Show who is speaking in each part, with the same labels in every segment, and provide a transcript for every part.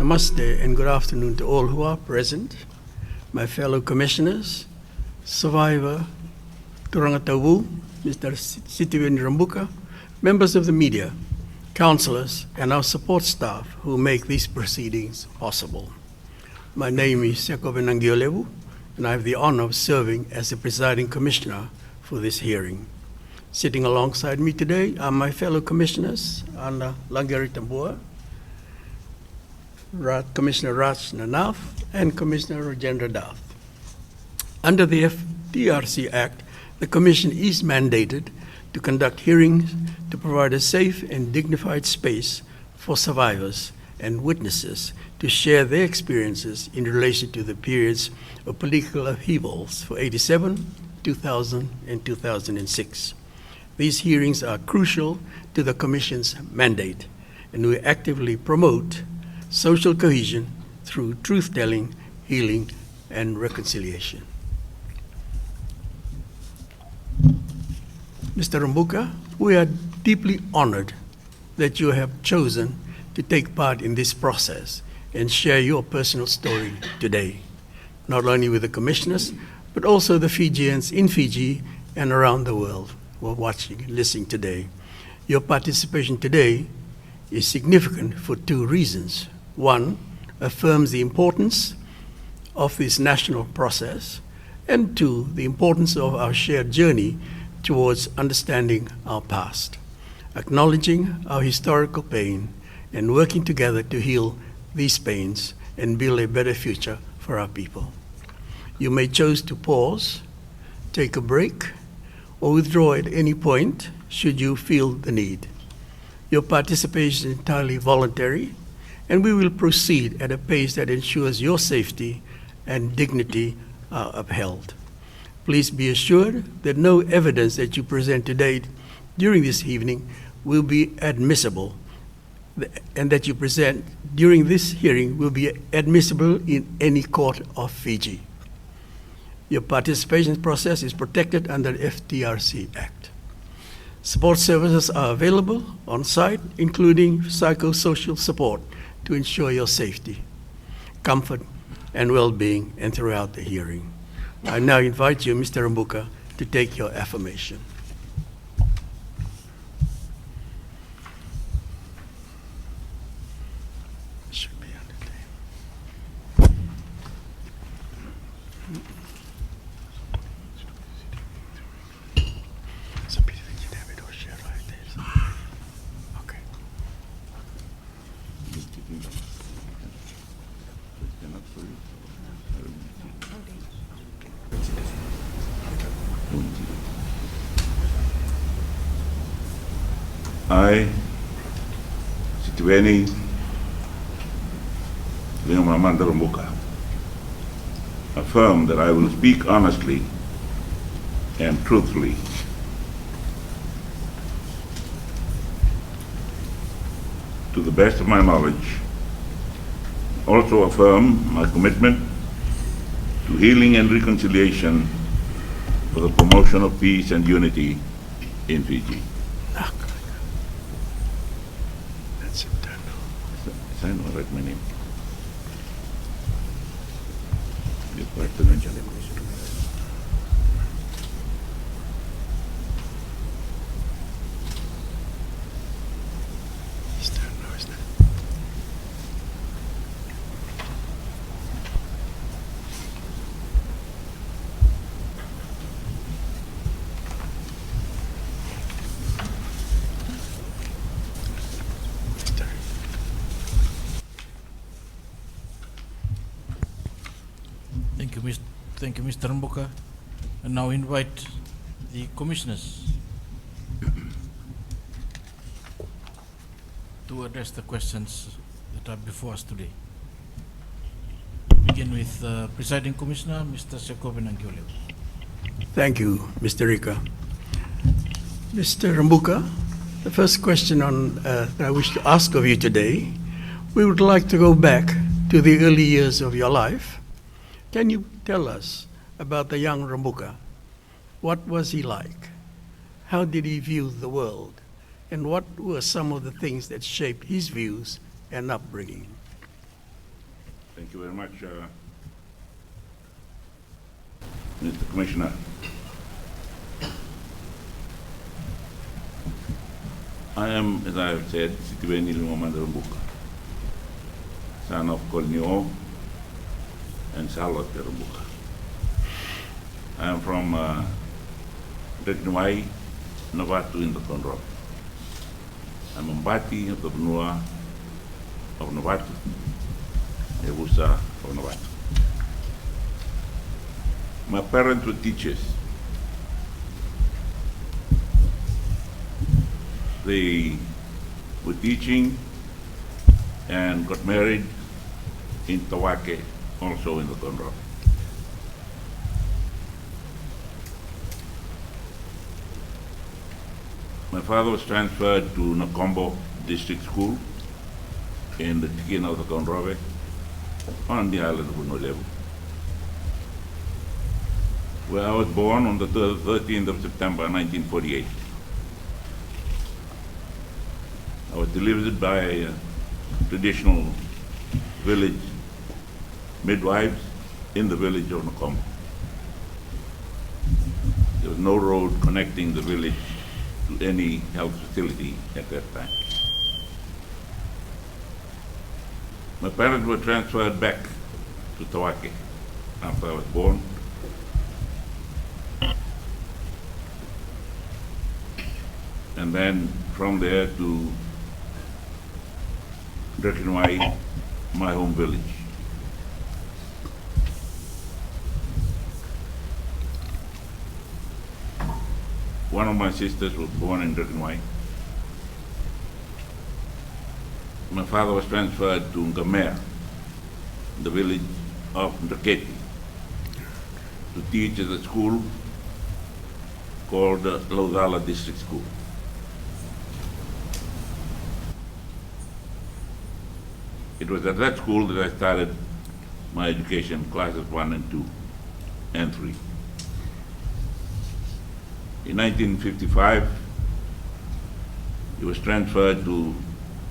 Speaker 1: Namaste and good afternoon to all who are present, my fellow commissioners, survivor Turangatawu, Mr. Sitiveni Rabuka, members of the media, councillors, and our support staff who make these proceedings possible. My name is Sitiveni and I have the honor of serving as the presiding commissioner for this hearing. Sitting alongside me today are my fellow commissioners, Anna Langari Tambua, Commissioner Raj Nanath, and Commissioner Rajendra Dath. Under the FTRC Act, the Commission is mandated to conduct hearings to provide a safe and dignified space for survivors and witnesses to share their experiences in relation to the periods of political upheavals for 87, 2000, and 2006. These hearings are crucial to the Commission's mandate, and we actively promote social cohesion through truth-telling, healing, and reconciliation. Mr. Rabuka, we are deeply honored that you have chosen to take part in this process and share your personal story today, not only with the commissioners, but also the Fijians in Fiji and around the world who are watching and listening today. Your participation today is significant for two reasons. One, affirms the importance of this national process, and two, the importance of our shared journey towards understanding our past, acknowledging our historical pain, and working together to heal these pains and build a better future for our people. You may choose to pause, take a break, or withdraw at any point should you feel the need. Your participation is entirely voluntary, and we will proceed at a pace that ensures your safety and dignity are upheld. Please be assured that no evidence that you present today during this evening will be admissible, and that you present during this hearing will be admissible in any court of Fiji. Your participation process is protected under the FTRC Act. Support services are available on site, including psychosocial support to ensure your safety, comfort, and well-being and throughout the hearing. I now invite you, Mr. Rabuka, to take your affirmation. Should be on the table. So Peter, you can have it all shared like this. Okay.
Speaker 2: I, Sitiveni Rabuka, affirm that I will speak honestly and truthfully to the best of my knowledge. Also affirm my commitment to healing and reconciliation for the promotion of peace and unity in Fiji.
Speaker 1: That's internal.
Speaker 2: Sign or write my name.
Speaker 3: Thank you, Mr. Rabuka. And now invite the commissioners to address the questions that are before us today. Begin with Presiding Commissioner, Mr. Sitiveni Rabuka.
Speaker 1: Thank you, Mr. Rika. Mr. Rabuka, the first question that I wish to ask of you today, we would like to go back to the early years of your life. Can you tell us about the young Rabuka? What was he like? How did he view the world? And what were some of the things that shaped his views and upbringing?
Speaker 2: Thank you very much, Mr. Commissioner. I am, as I have said, Sitiveni Rabuka, son of Kolnio and Charlotte Rabuka. I am from Rekinwai, Novotel in the Conroe. I'm a Mbati of the Benua of Novotel, Ebusa of Novotel. My parents were teachers. They were teaching and got married in Tawake, also in the Conroe. My father was transferred to Nakombo District School in the Tikina of the Conroe on the island of Novotel, where I was born on the 13th of September 1948. I was delivered by traditional village midwives in the village of Nakombo. There was no road connecting the village to any health facility at that time. My parents were transferred back to Tawake after I was born. And then from there to Rekinwai, my home village. One of my sisters was born in Rekinwai. My father was transferred to Ngamea, the village of Ndraketi, to teach at a school called the Laudala District School. It was at that school that I started my education, classes 1 and 2 and 3. In 1955, he was transferred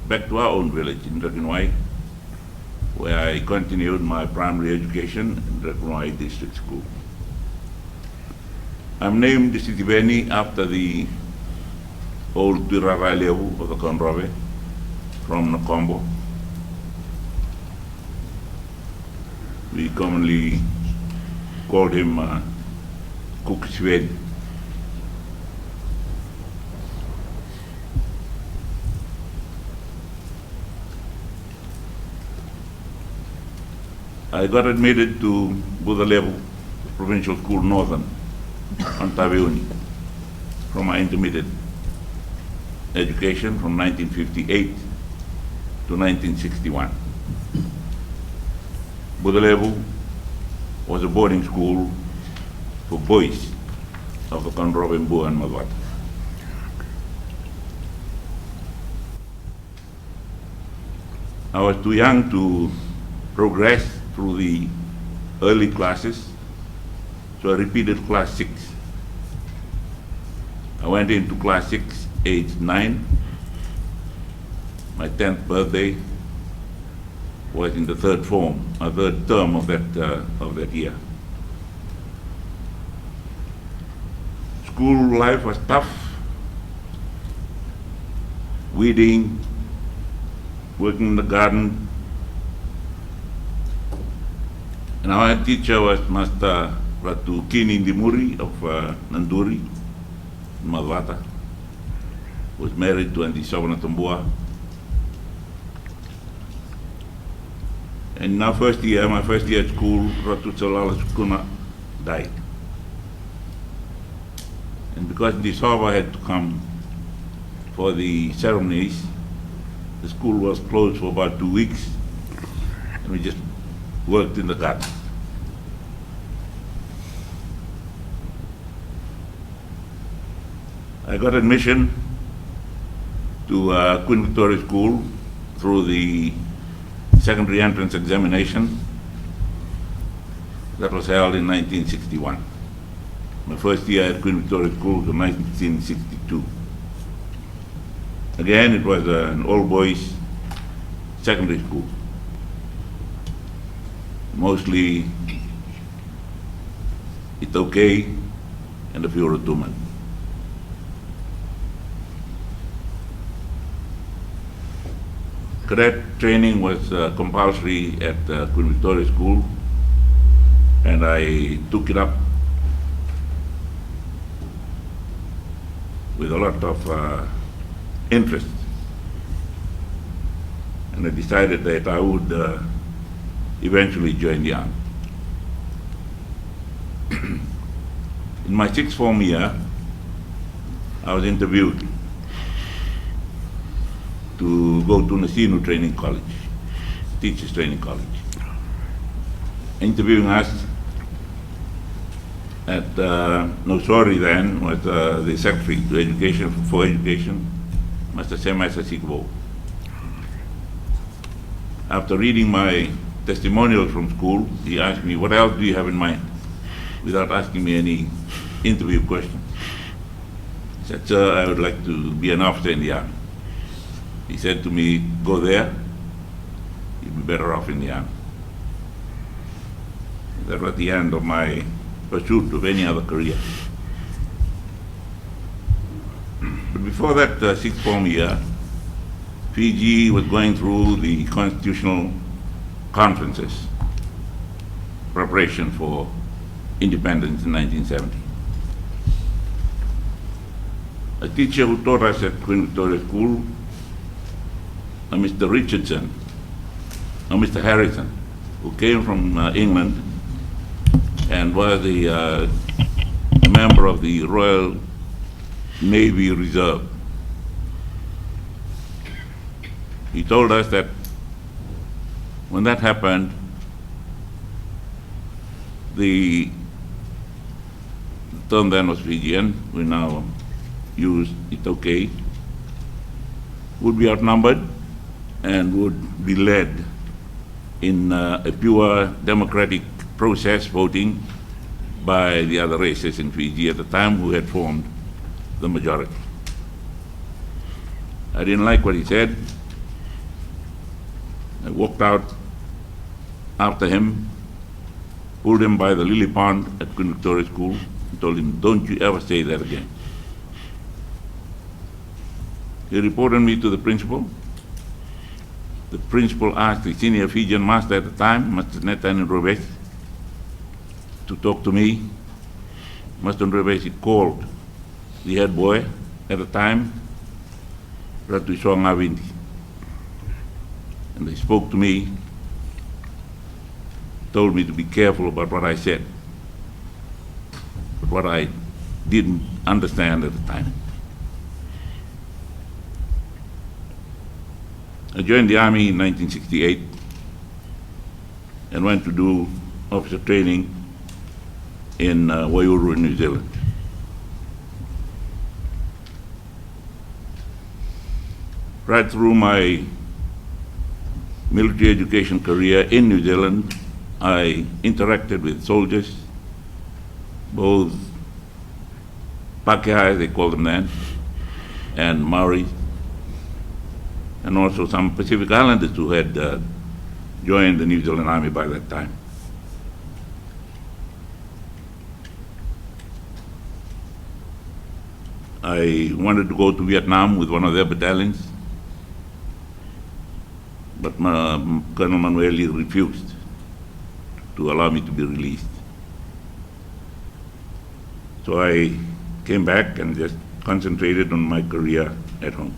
Speaker 2: back to our own village in Rekinwai, where I continued my primary education in Rekinwai District School. I'm named Sitiveni after the old Tirarailevu of the Conroe from Nakombo. We commonly called him Cook Swed. I got admitted to Budalevu Provincial School Northern on Taveuni from my intermediate education from 1958 to 1961. Budalevu was a boarding school for boys of the Conroe, Mbua and Mavata. I was too young to progress through the early classes, so I repeated class 6. I went into class 6, age 9. My 10th birthday was in the third term of that year. School life was tough. Weeding, working in the garden. And our teacher was Master Ratu Kini Ndimuri of Nanduri, Mavata. Was married to Andi Savanatumbua. And in my first year at school, Ratu Salala Sukuna died. And because Andi Sava had to come for the ceremonies, the school was closed for about 2 weeks, and we just worked in the garden. I got admission to Queen Victoria School through the secondary entrance examination that was held in 1961. My first year at Queen Victoria School was 1962. Again, it was an all-boys secondary school. mostly it's okay, and a few rotuman. Cadet training was compulsory at Queen Victoria School, and I took it up with a lot of interest. And I decided that I would eventually join the army. In my sixth form year, I was interviewed to go to Nasinu Training College, Teachers Training College. Interviewing us at Nosori then was the Secretary to Education for Education, Mr. Semasa Sikbo. After reading my testimonials from school, he asked me, what else do you have in mind? Without asking me any interview questions. He said, sir, I would like to be an officer in the army. He said to me, go there, you'll be better off in the army. That was the end of my pursuit of any other career. But before that sixth form year, Fiji was going through the constitutional conferences, preparation for independence in 1970. A teacher who taught us at Queen Victoria School, Mr. Richardson, Mr. Harrison, who came from England and was a member of the Royal Navy Reserve. He told us that when that happened, the term then was Fijian, we now use it okay, would be outnumbered and would be led in a pure democratic process voting by the other races in Fiji at the time who had formed the majority. I didn't like what he said. I walked out after him, pulled him by the lily pond at Queen Victoria School, and told him, don't you ever say that again. He reported me to the principal. The principal asked the senior Fijian master at the time, Mr. Sitiveni Rabuka, to talk to me. Mr. Rabuka called the head boy at the time, Ratu Swangawindi, and they spoke to me, told me to be careful about what I said, but what I didn't understand at the time. I joined the army in 1968 and went to do officer training in Waiouru, New Zealand. Right through my military education career in New Zealand, I interacted with soldiers, both Pakeha, they called them then, and Maoris, and also some Pacific Islanders who had joined the New Zealand Army by that time. I wanted to go to Vietnam with one of their battalions, but Colonel Manueli refused to allow me to be released. So I came back and just concentrated on my career at home.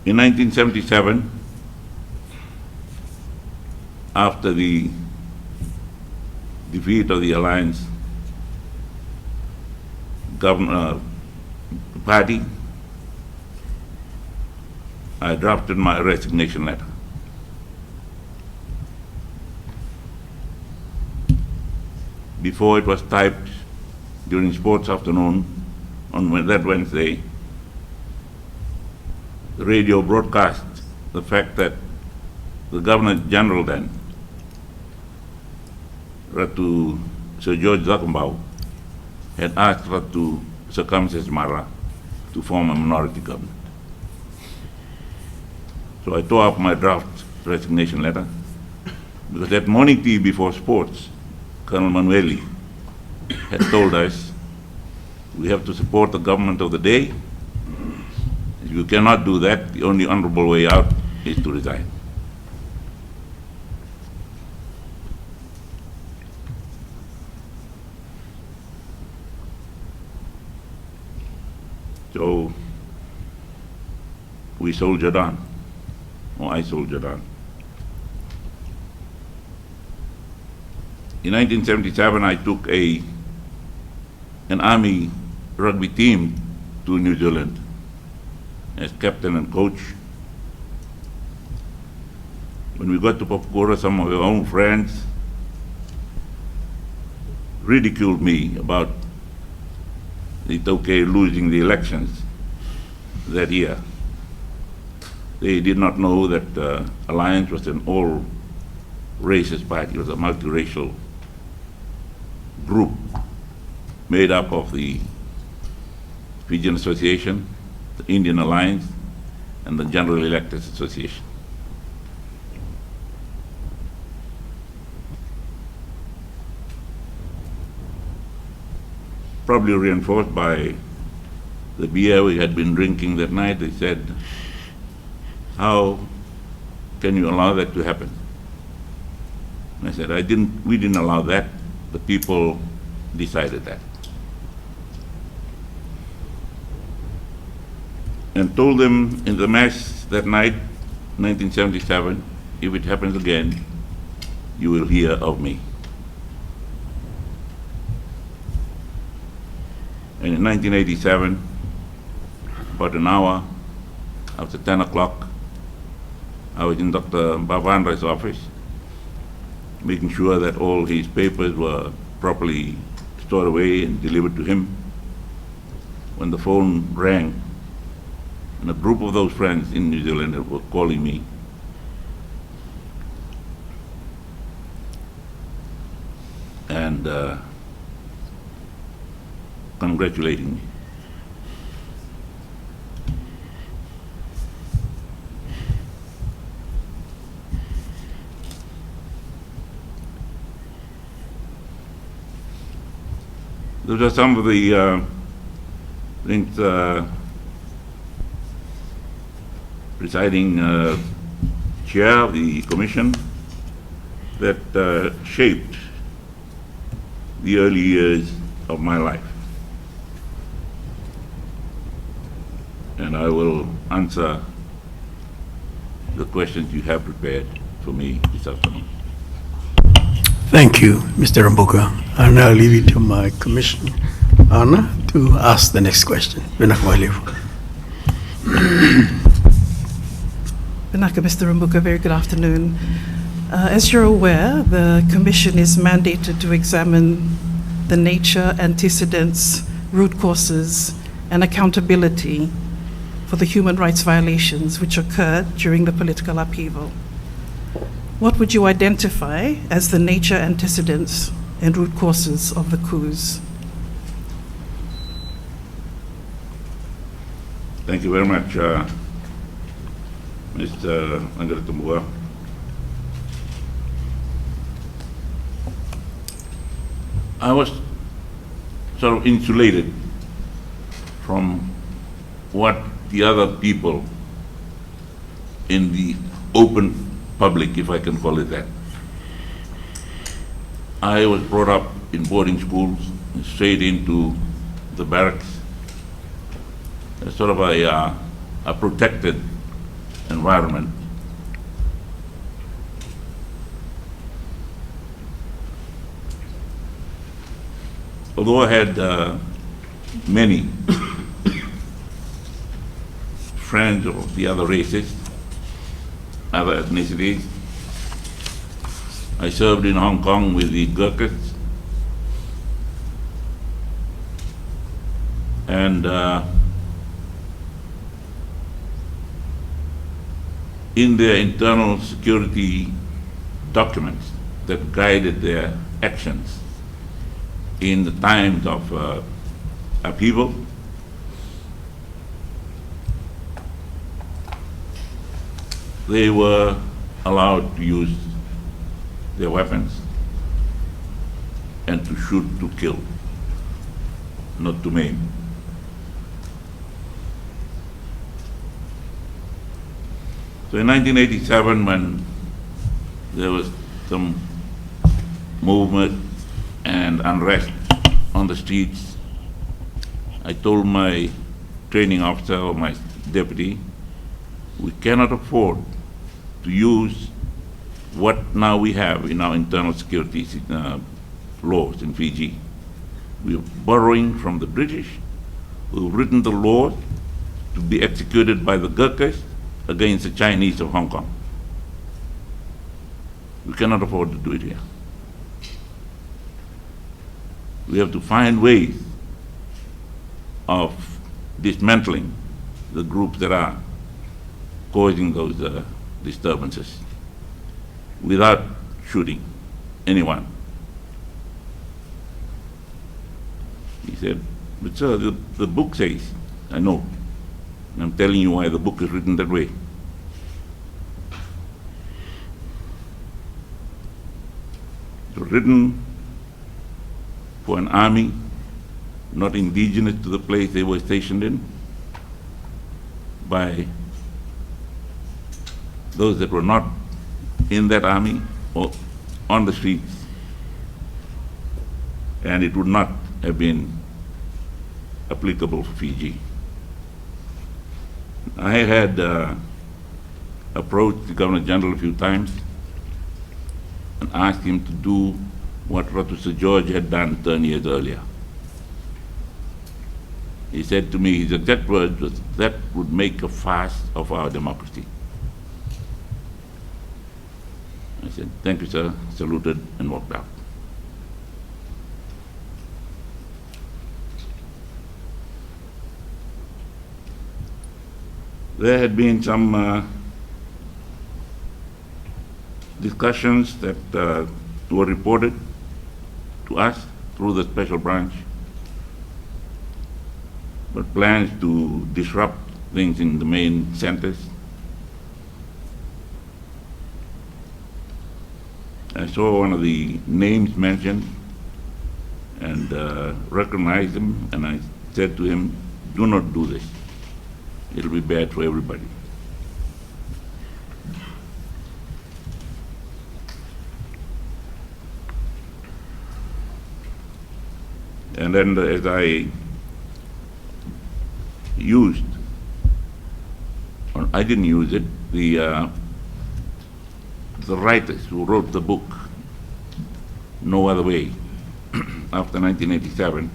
Speaker 2: In 1977, after the defeat of the Alliance party, I drafted my resignation letter. Before it was typed during sports afternoon on that Wednesday, the radio broadcast the fact that the Governor General then, Ratu Sir George Zakumbau, had asked Ratu Sir Kamses Mara to form a minority government. So I tore up my draft resignation letter, because that morning tea before sports, Colonel Manueli had told us we have to support the government of the day. If you cannot do that, the only honorable way out is to resign. So we soldiered on, or I soldiered on. In 1977, I took an army rugby team to New Zealand as captain and coach. When we got to Papakura, some of our own friends ridiculed me about the Tauke losing the elections that year. They did not know that Alliance was an all-racist party. It was a multiracial group made up of the Fijian Association, the Indian Alliance, and the General Electors Association. Probably reinforced by the beer we had been drinking that night. They said, "How can you allow that to happen?" And I said, we didn't allow that. The people decided that. And told them in the mass that night, 1977, if it happens again, you will hear of me. And in 1987, about an hour after 10 o'clock, I was in Dr. Bavandra's office, making sure that all his papers were properly stored away and delivered to him, when the phone rang, and a group of those friends in New Zealand were calling me. And congratulating me. Those are some of the things presiding chair of the commission that shaped the early years of my life. And I will answer the questions you have prepared for me this afternoon.
Speaker 1: Thank you, Mr. Rabuka. I'll now leave it to my commission, Anna, to ask the next question.
Speaker 4: Vinaka, Mr. Rabuka, very good afternoon. As you're aware, the Commission is mandated to examine the nature, antecedents, root causes, and accountability for the human rights violations which occurred during the political upheaval. What would you identify as the nature, antecedents, and root causes of the coups?
Speaker 2: Thank you very much, Mr. Angaratumua. I was sort of insulated from what the other people in the open public, if I can call it that. I was brought up in boarding schools, straight into the barracks, sort of a protected environment. Although I had many friends of the other races, other ethnicities, I served in Hong Kong with the Gurkhas, and in their internal security documents that guided their actions in the times of upheaval, they were allowed to use their weapons and to shoot to kill, not to maim. So in 1987, when there was some movement and unrest on the streets, I told my training officer or my deputy, we cannot afford to use what now we have in our internal security laws in Fiji. We are borrowing from the British, who've written the laws to be executed by the Gurkhas against the Chinese of Hong Kong. We cannot afford to do it here. We have to find ways of dismantling the groups that are causing those disturbances without shooting anyone. He said, but sir, the book says, I know, and I'm telling you why the book is written that way. It was written for an army not indigenous to the place they were stationed in, by those that were not in that army or on the streets, and it would not have been applicable for Fiji. I had approached the Governor General a few times and asked him to do what Ratu Sir George had done 10 years earlier. He said to me, his exact words was, that would make a fast of our democracy. I said, thank you, sir, saluted and walked out. There had been some discussions that were reported to us through the special branch, but plans to disrupt things in the main centers. I saw one of the names mentioned and recognized him, and I said to him, do not do this. It'll be bad for everybody. And then as I used, or I didn't use it, the writers who wrote the book, No Other Way, after 1987,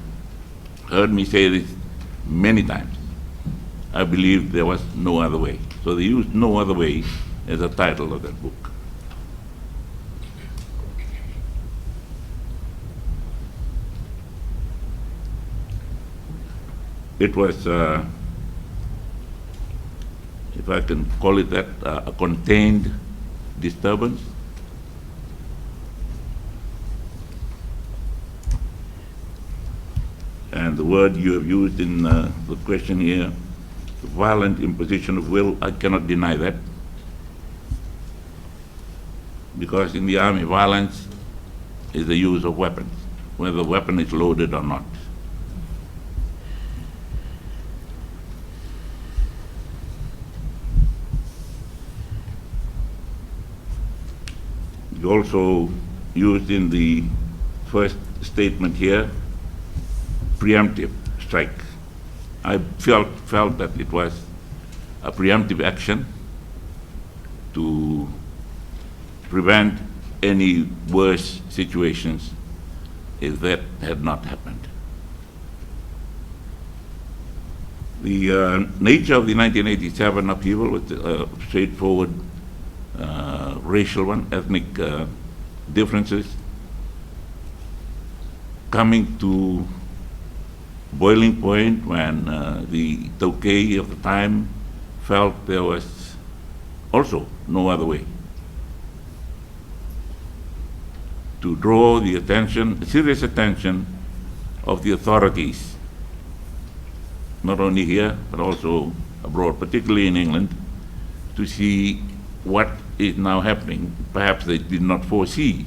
Speaker 2: heard me say this many times. I believe there was no other way. So they used No Other Way as a title of that book. It was, if I can call it that, a contained disturbance. And the word you have used in the question here, violent imposition of will, I cannot deny that. Because in the army, violence is the use of weapons, whether the weapon is loaded or not. You also used in the first statement here, preemptive strike. I felt that it was a preemptive action to prevent any worse situations if that had not happened. The nature of the 1987 upheaval was a straightforward racial one, ethnic differences coming to boiling point when the Taukei of the time felt there was also no other way to draw the attention, serious attention of the authorities, not only here but also abroad, particularly in England, to see what is now happening, perhaps they did not foresee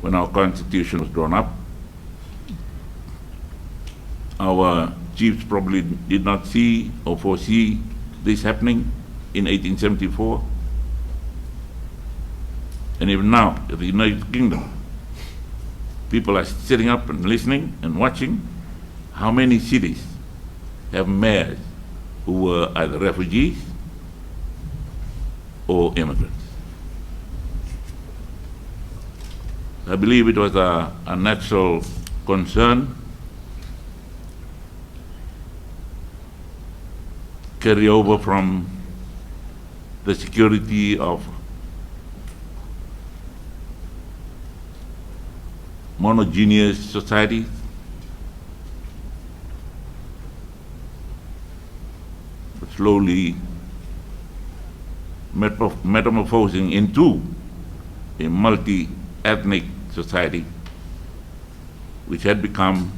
Speaker 2: when our Constitution was drawn up. Our chiefs probably did not see or foresee this happening in 1874. And even now, in the United Kingdom, people are sitting up and listening and watching how many cities have mayors who were either refugees or immigrants. I believe it was a natural concern, carry over from the security of monogeneous societies, but slowly metamorphosing into a multi-ethnic society which had become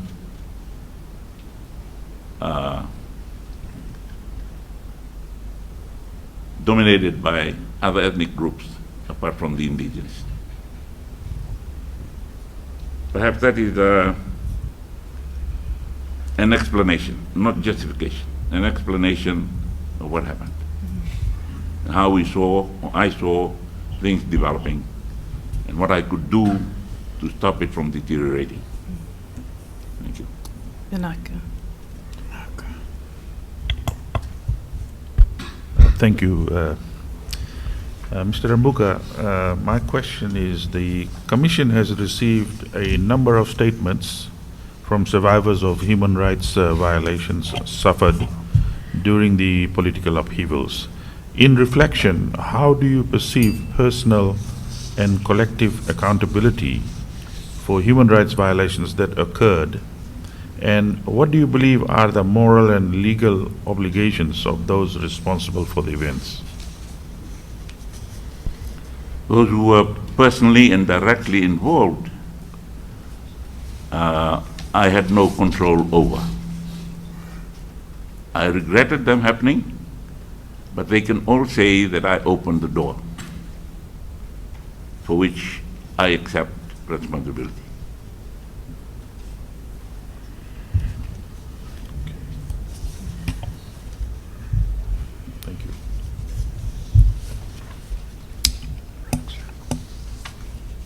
Speaker 2: dominated by other ethnic groups apart from the indigenous. Perhaps that is an explanation, not justification, an explanation of what happened, and how we saw, or I saw, things developing, and what I could do to stop it from deteriorating. Thank you.
Speaker 4: Binaka.
Speaker 5: Thank you. Mr. Rabuka, my question is, the Commission has received a number of statements from survivors of human rights violations suffered during the political upheavals. In reflection, how do you perceive personal and collective accountability for human rights violations that occurred? And what do you believe are the moral and legal obligations of those responsible for the events?
Speaker 2: Those who were personally and directly involved, I had no control over. I regretted them happening, but they can all say that I opened the door, for which I accept responsibility.
Speaker 5: Thank you.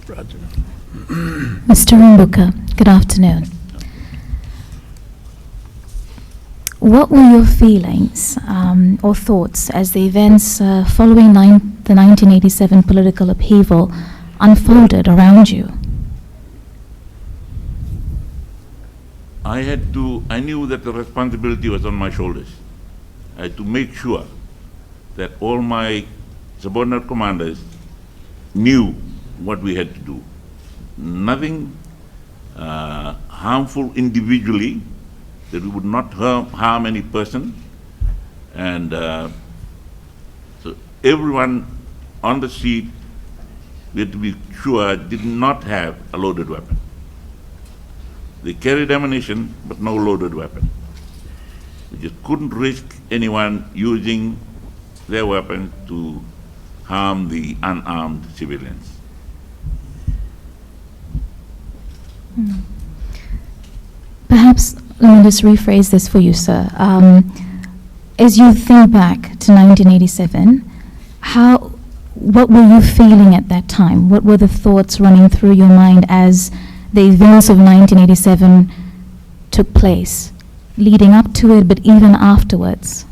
Speaker 1: Roger.
Speaker 6: Mr. Rabuka, good afternoon. What were your feelings or thoughts as the events following the 1987 political upheaval unfolded around you?
Speaker 2: I knew that the responsibility was on my shoulders. I had to make sure that all my subordinate commanders knew what we had to do. Nothing harmful individually, that we would not harm any person, and so everyone on the street, we had to be sure, did not have a loaded weapon. They carried ammunition, but no loaded weapon. We just couldn't risk anyone using their weapon to harm the unarmed civilians.
Speaker 6: Perhaps let me just rephrase this for you, sir. As you think back to 1987, what were you feeling at that time? What were the thoughts running through your mind as the events of 1987 took place, leading up to it, but even afterwards?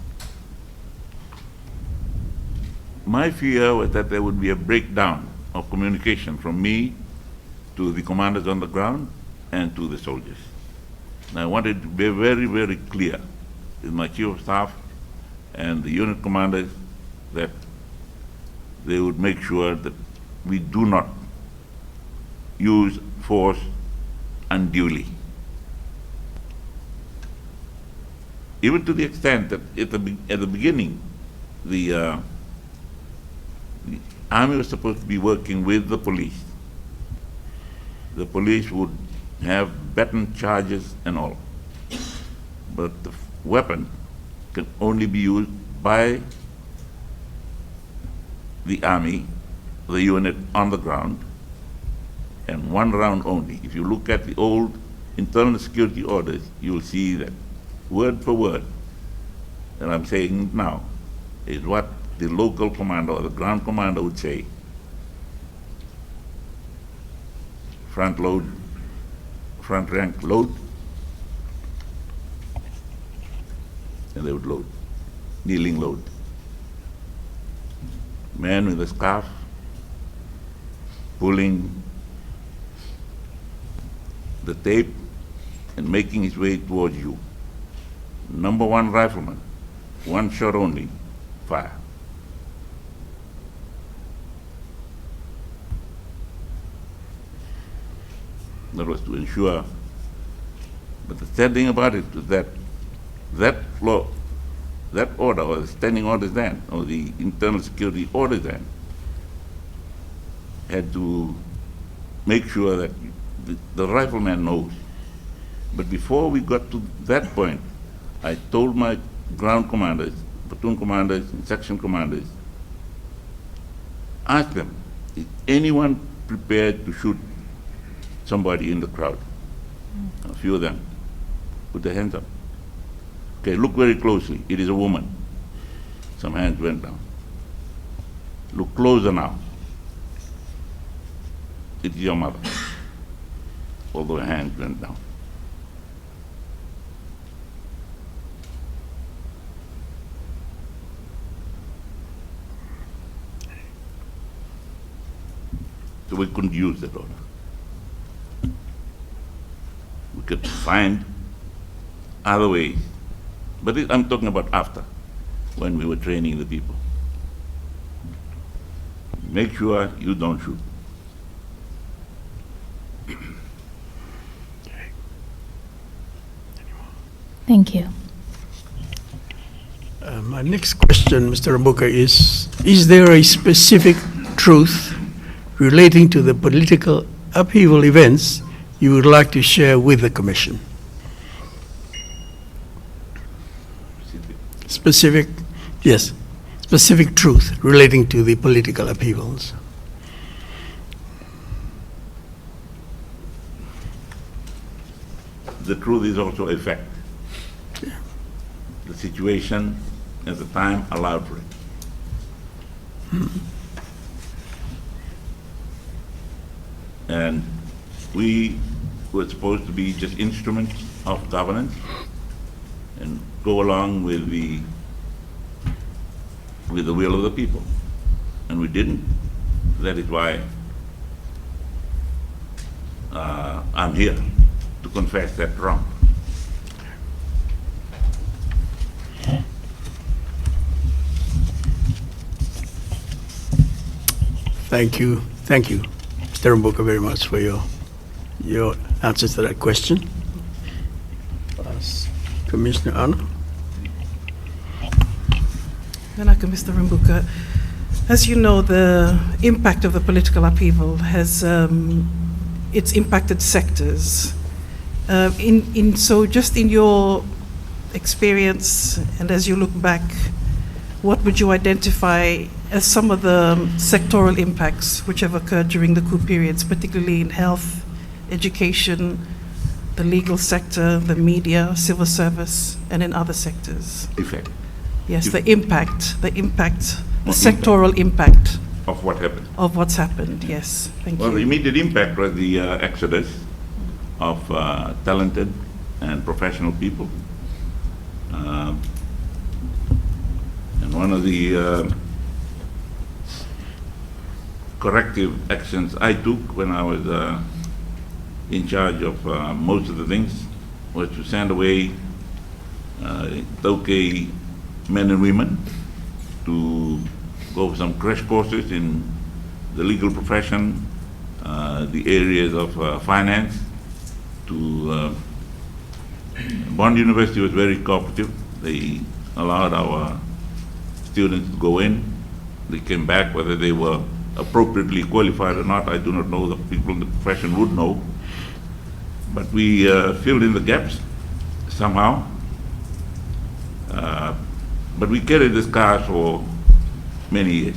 Speaker 2: My fear was that there would be a breakdown of communication from me to the commanders on the ground and to the soldiers. And I wanted to be very, very clear with my chief of staff and the unit commanders that they would make sure that we do not use force unduly. Even to the extent that at the beginning, the Army was supposed to be working with the police. The police would have baton charges and all. But the weapon can only be used by the army, the unit on the ground, and 1 round only. If you look at the old internal security orders, you'll see that word for word, and I'm saying now, is what the local commander or the ground commander would say. Front load, front rank load, and they would load, kneeling load. Man with a scarf, pulling the tape and making his way towards you. Number 1 rifleman, 1 shot only, fire. That was to ensure. But the sad thing about it is that that order, or the standing orders then, or the internal security orders then, had to make sure that the rifleman knows. But before we got to that point, I told my ground commanders, platoon commanders, and section commanders, ask them, is anyone prepared to shoot somebody in the crowd? A few of them put their hands up. Okay, look very closely. It is a woman. Some hands went down. Look closer now. It is your mother. Although her hands went down. So we couldn't use that order. We could find other ways. But I'm talking about after, when we were training the people. Make sure you don't shoot.
Speaker 6: Thank you.
Speaker 1: My next question, Mr. Rabuka, is there a specific truth relating to the political upheaval events you would like to share with the Commission? Specific, yes, specific truth relating to the political upheavals.
Speaker 2: The truth is also a fact. The situation at the time allowed for it. And we were supposed to be just instruments of governance and go along with the will of the people. And we didn't. That is why I'm here to confess that wrong.
Speaker 1: Thank you, Mr. Rabuka, very much for your answers to that question. Commissioner Hon.
Speaker 4: Mr. Rabuka, as you know, the impact of the political upheaval has it's impacted sectors. So just in your experience and as you look back, what would you identify as some of the sectoral impacts which have occurred during the coup periods, particularly in health, education, the legal sector, the media, civil service, and in other sectors?
Speaker 2: Effect.
Speaker 4: Yes, the impact, the sectoral impact
Speaker 2: of what happened.
Speaker 4: of what's happened. Yes, thank
Speaker 2: Well, the
Speaker 4: you.
Speaker 2: immediate impact was the exodus of talented and professional people. And one of the corrective actions I took when I was in charge of most of the things was to send away Tauke men and women to go for some crash courses in the legal profession, the areas of finance. Bond University was very cooperative. They allowed our students to go in. They came back, whether they were appropriately qualified or not, I do not know. The people in the profession would know. But we filled in the gaps somehow. But we carried this scars for many years.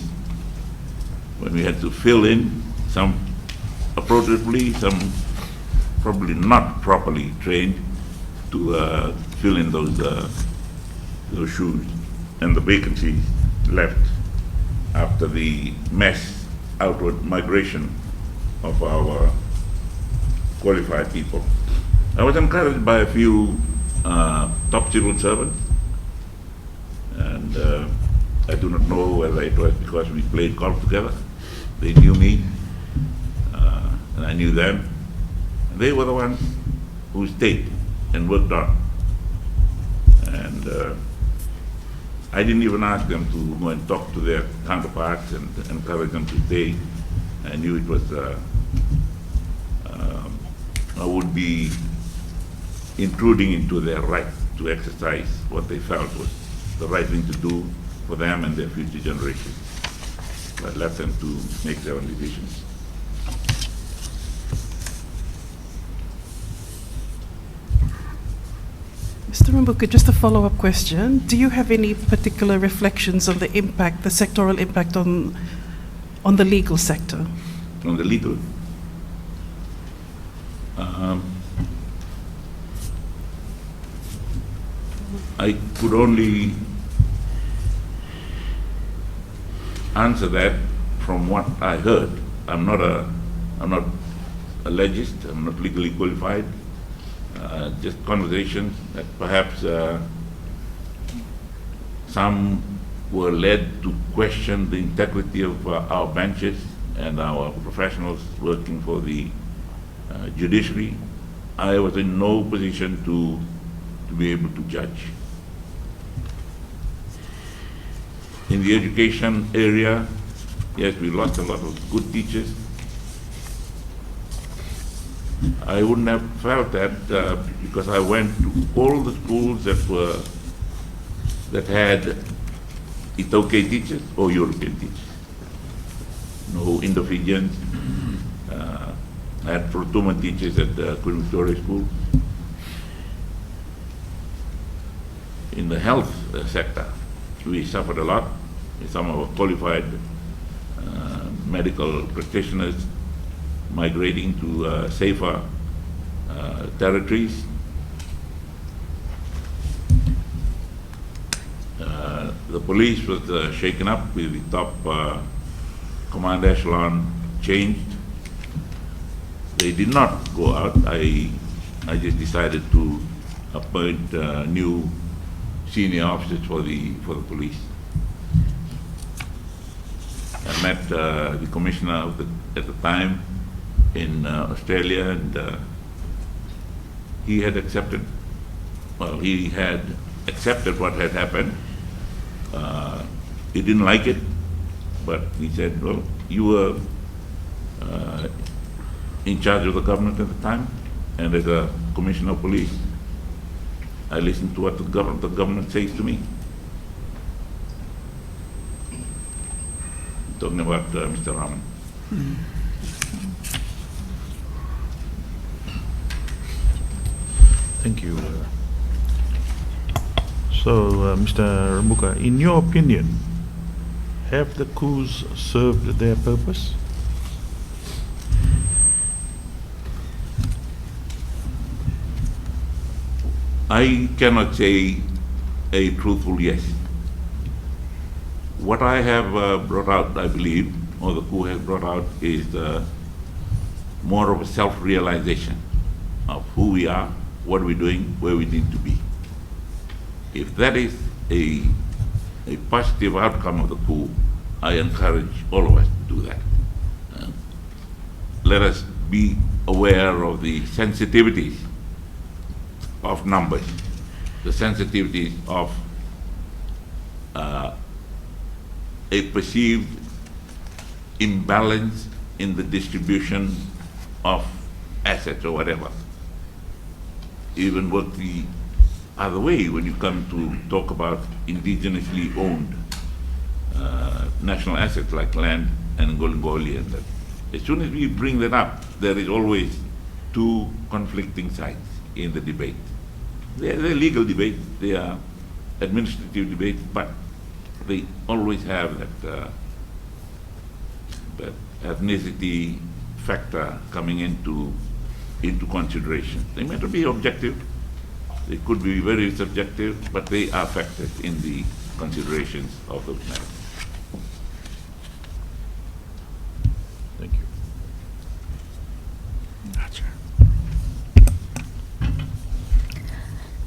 Speaker 2: when we had to fill in, some appropriately, some probably not properly trained to fill in those shoes, and the vacancies left after the mass outward migration of our qualified people. I was encouraged by a few top civil servants, and I do not know whether it was because we played golf together. They knew me, and I knew them. And they were the ones who stayed and worked on. And I didn't even ask them to go and talk to their counterparts and encourage them to stay. I knew it was, I would be intruding into their right to exercise what they felt was the right thing to do for them and their future generations. I left them to make their own decisions.
Speaker 4: Mr. Rabuka, just a follow-up question. Do you have any particular reflections on the impact, the sectoral impact on the legal sector?
Speaker 2: On the legal, I could only answer that from what I heard. I'm not a legist. I'm not legally qualified. Just conversations that perhaps some were led to question the integrity of our benches and our professionals working for the judiciary. I was in no position to be able to judge. In the education area, yes, we lost a lot of good teachers. I wouldn't have felt that because I went to all the schools that had Itoke teachers or European teachers. No Indo-Fijians. I had Protuman teachers at Queen Victoria School. In the health sector, we suffered a lot. Some of our qualified medical practitioners migrating to safer territories. The police was shaken up with the top command echelon changed. They did not go out. I just decided to appoint new senior officers for the police. I met the commissioner at the time in Australia, and he had accepted what had happened. He didn't like it, but he said, well, you were in charge of the government at the time, and as a commissioner of police, I listened to what the government says to me. Talking about Mr. Hon.
Speaker 5: Thank you. So, Mr. Rabuka, in your opinion, have the coups served their purpose?
Speaker 2: I cannot say a truthful yes. What I have brought out, I believe, or the coup has brought out, is more of a self-realization of who we are, what we're doing, where we need to be. If that is a positive outcome of the coup, I encourage all of us to do that. Let us be aware of the sensitivities of numbers, the sensitivities of a perceived imbalance in the distribution of assets or whatever. Even work the other way when you come to talk about indigenously owned national assets like land and Ngolingoli and that. As soon as we bring that up, there is always two conflicting sides in the debate. They're legal debates, they are administrative debates, but they always have that ethnicity factor coming into consideration. They may not be objective, they could be very subjective, but they are factors in the considerations of those matters.
Speaker 5: Thank you.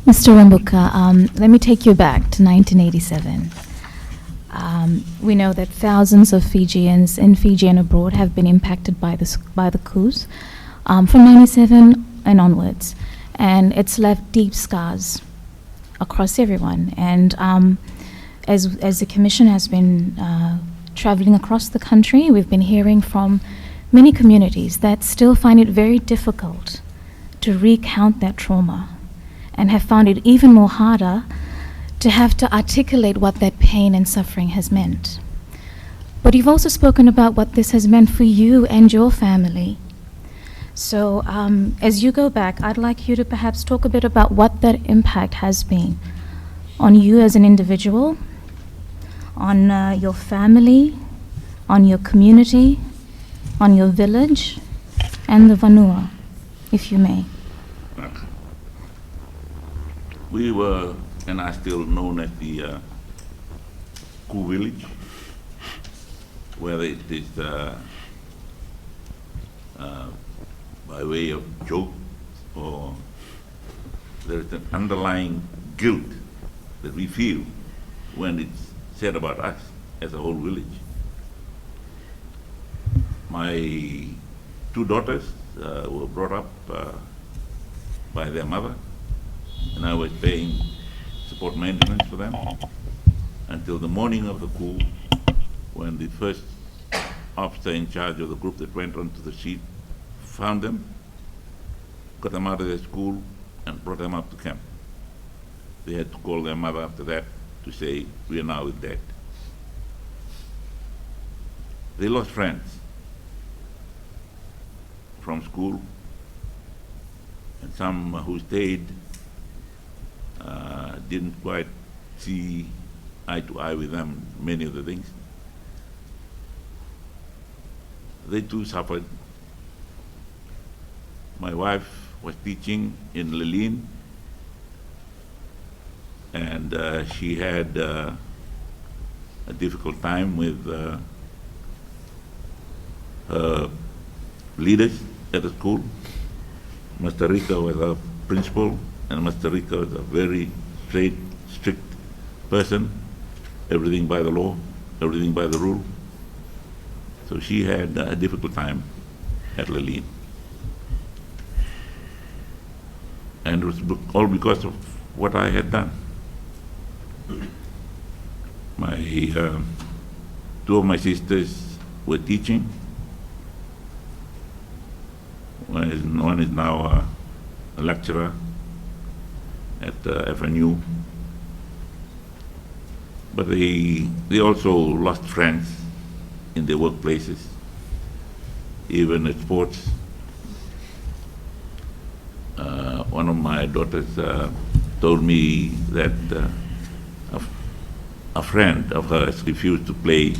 Speaker 6: Mr. Rabuka, let me take you back to 1987. We know that thousands of Fijians in Fiji and abroad have been impacted by the coups from 97 and onwards, and it's left deep scars across everyone. And as the Commission has been traveling across the country, we've been hearing from many communities that still find it very difficult to recount that trauma, and have found it even more harder to have to articulate what that pain and suffering has meant. But you've also spoken about what this has meant for you and your family. So as you go back, I'd like you to perhaps talk a bit about what that impact has been on you as an individual, on your family, on your community, on your village, and the Vanua, if you may.
Speaker 2: We were, and are still known as the Ku village, where it is by way of joke, or there is an underlying guilt that we feel when it's said about us as a whole village. My two daughters were brought up by their mother, and I was paying support maintenance for them until the morning of the coup, when the first officer in charge of the group that went onto the street found them, got them out of their school, and brought them up to camp. They had to call their mother after that to say, "We are now dead." They lost friends from school, and some who stayed didn't quite see eye to eye with them many of the things. They too suffered. My wife was teaching in Lilin, and she had a difficult time with her leaders at the school. Mr. Rika was a principal, and Mr. Rika was a very straight, strict person, everything by the law, everything by the rule. So she had a difficult time at Lilin. And it was all because of what I had done. My two of my sisters were teaching. One is now a lecturer at FNU. But they also lost friends in their workplaces, even at sports. One of my daughters told me that a friend of hers refused to play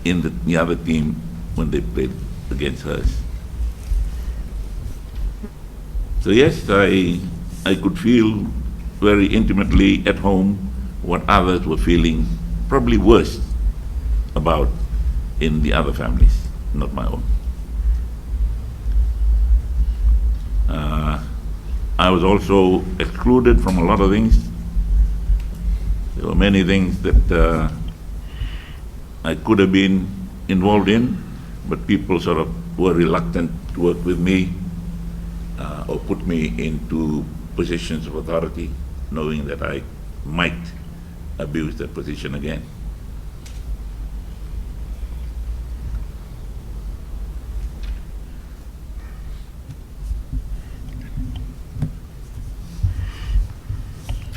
Speaker 2: in the other team when they played against hers. So yes, I could feel very intimately at home what others were feeling, probably worse about in the other families, not my own. I was also excluded from a lot of things. There were many things that I could have been involved in, but people sort of were reluctant to work with me or put me into positions of authority, knowing that I might abuse that position again.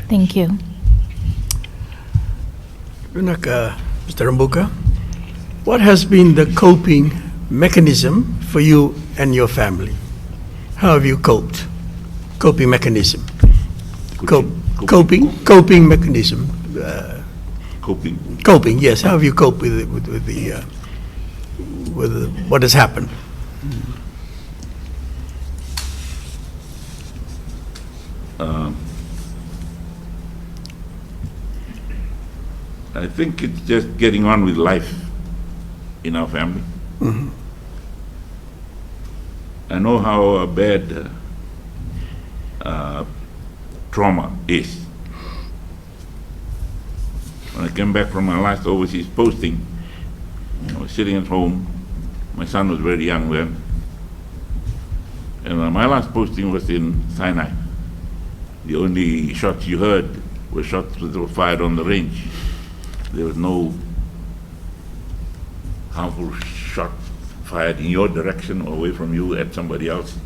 Speaker 6: Thank you.
Speaker 1: Mr. Rabuka, what has been the coping mechanism for you and your family? How have you coped? Coping mechanism. Coping mechanism. with what has happened?
Speaker 2: I think it's just getting on with life in our family. I know how bad trauma is. When I came back from my last overseas posting, I was sitting at home. My son was very young then. And my last posting was in Sinai. The only shots you heard were shots that were fired on the range. There was no harmful shot fired in your direction or away from you at somebody else.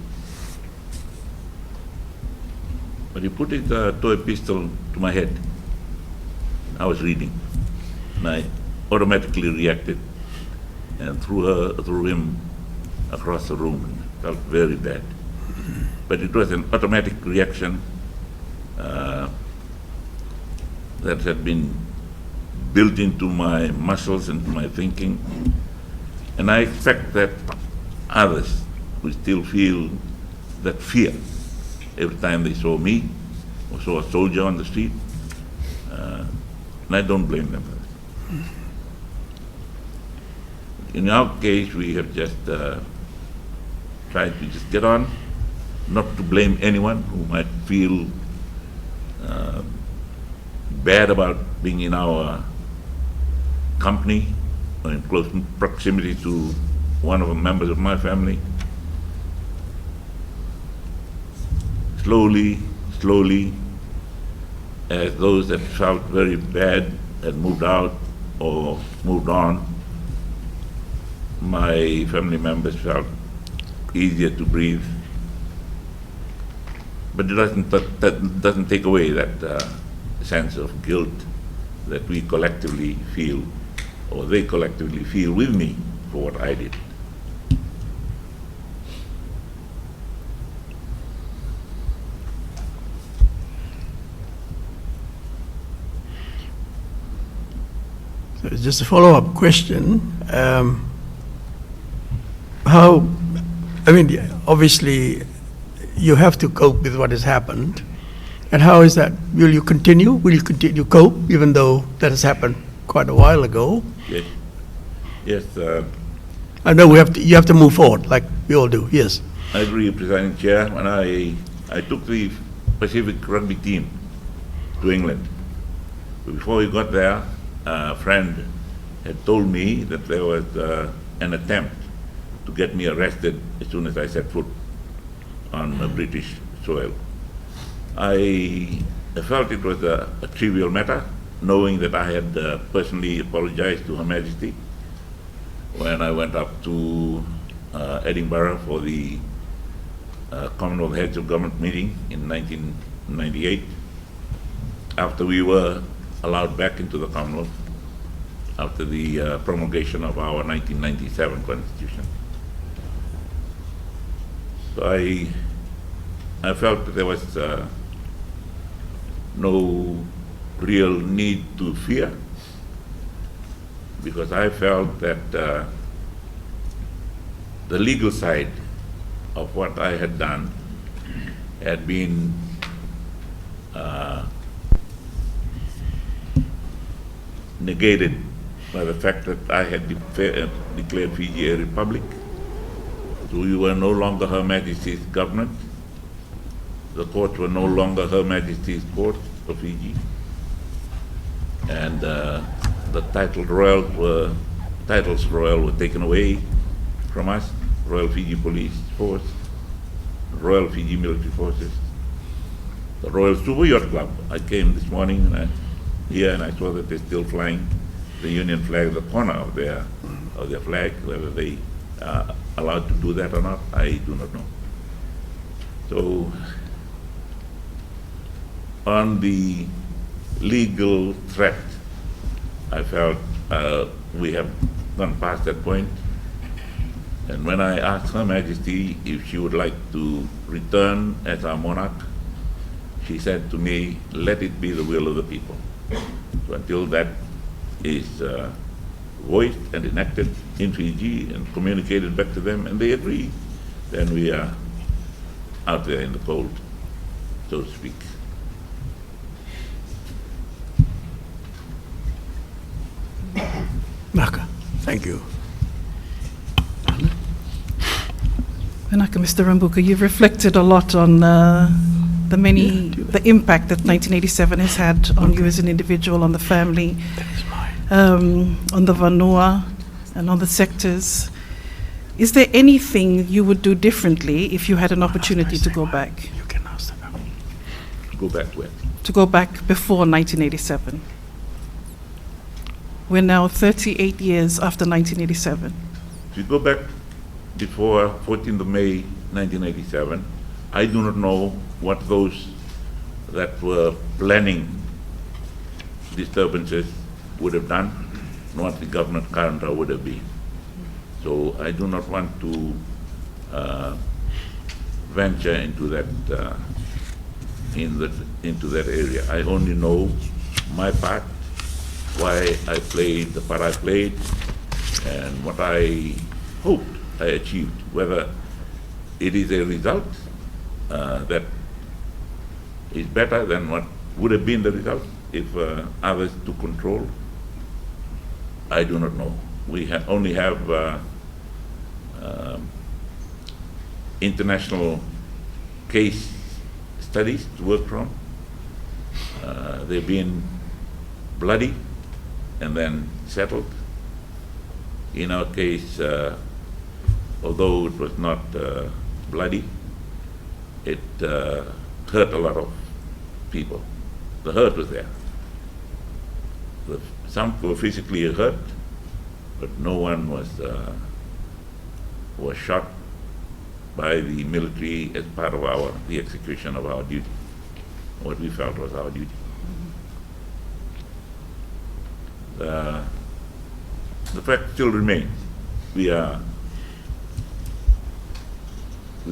Speaker 2: But he put his toy pistol to my head. I was reading, and I automatically reacted and threw him across the room, and felt very bad. But it was an automatic reaction that had been built into my muscles and my thinking, and I expect that others will still feel that fear every time they saw me or saw a soldier on the street, and I don't blame them for that. In our case, we have just tried to just get on, not to blame anyone who might feel bad about being in our company or in close proximity to one of the members of my family. Slowly, as those that felt very bad had moved out or moved on, my family members felt easier to breathe. But that doesn't take away that sense of guilt that we collectively feel, or they collectively feel with me for what I did.
Speaker 1: So just a follow-up question. Obviously, you have to cope with what has happened. And how is that? Will you continue? Will you continue to cope, even though that has happened quite a while ago?
Speaker 2: Yes.
Speaker 1: I know you have to move forward, like we all do. Yes.
Speaker 2: I agree, Presiding Chair. When I took the Pacific rugby team to England, before we got there, a friend had told me that there was an attempt to get me arrested as soon as I set foot on British soil. I felt it was a trivial matter, knowing that I had personally apologized to Her Majesty when I went up to Edinburgh for the Commonwealth Heads of Government meeting in 1998, after we were allowed back into the Commonwealth, after the promulgation of our 1997 Constitution. So I felt that there was no real need to fear, because I felt that the legal side of what I had done had been negated by the fact that I had declared Fiji a republic. So we were no longer Her Majesty's government. The courts were no longer Her Majesty's courts of Fiji. And the titles royal were taken away from us: Royal Fiji Police Force, Royal Fiji Military Forces, the Royal Suva Yacht Club. I came this morning and I saw that they're still flying the Union flag at the corner of their flag. Whether they are allowed to do that or not, I do not know. So on the legal threat, I felt we have gone past that point. And when I asked Her Majesty if she would like to return as our monarch, she said to me, "Let it be the will of the people." So until that is voiced and enacted in Fiji and communicated back to them, and they agree, then we are out there in the cold, so to speak.
Speaker 1: Maka, thank you.
Speaker 4: Penaka, Mr. Rabuka, you've reflected a lot on the impact that 1987 has had on you as an individual, on the family, on the vanua, and on the sectors. Is there anything you would do differently if you had an opportunity to go back?
Speaker 1: You can ask them.
Speaker 2: Go back where?
Speaker 4: To go back before 1987? We're now 38 years after 1987.
Speaker 2: If you go back before 14th of May 1987, I do not know what those that were planning disturbances would have done, nor what the government counter would have been. So I do not want to venture into that into that area. I only know my part, why I played the part I played, and what I hoped I achieved. Whether it is a result that is better than what would have been the result if others took control, I do not know. We only have international case studies to work from. They've been bloody and then settled. In our case, although it was not bloody, it hurt a lot of people. The hurt was there. Some were physically hurt, but no one was shot by the military as part of the execution of our duty, what we felt was our duty. The fact still remains. We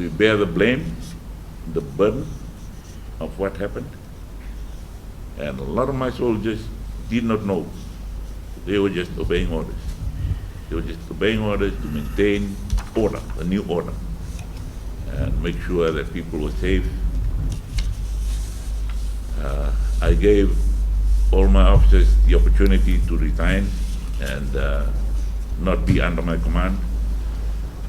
Speaker 2: bear the blame, the burden of what happened, and a lot of my soldiers did not know. They were just obeying orders. They were just obeying orders to maintain order, a new order, and make sure that people were safe. I gave all my officers the opportunity to resign and not be under my command.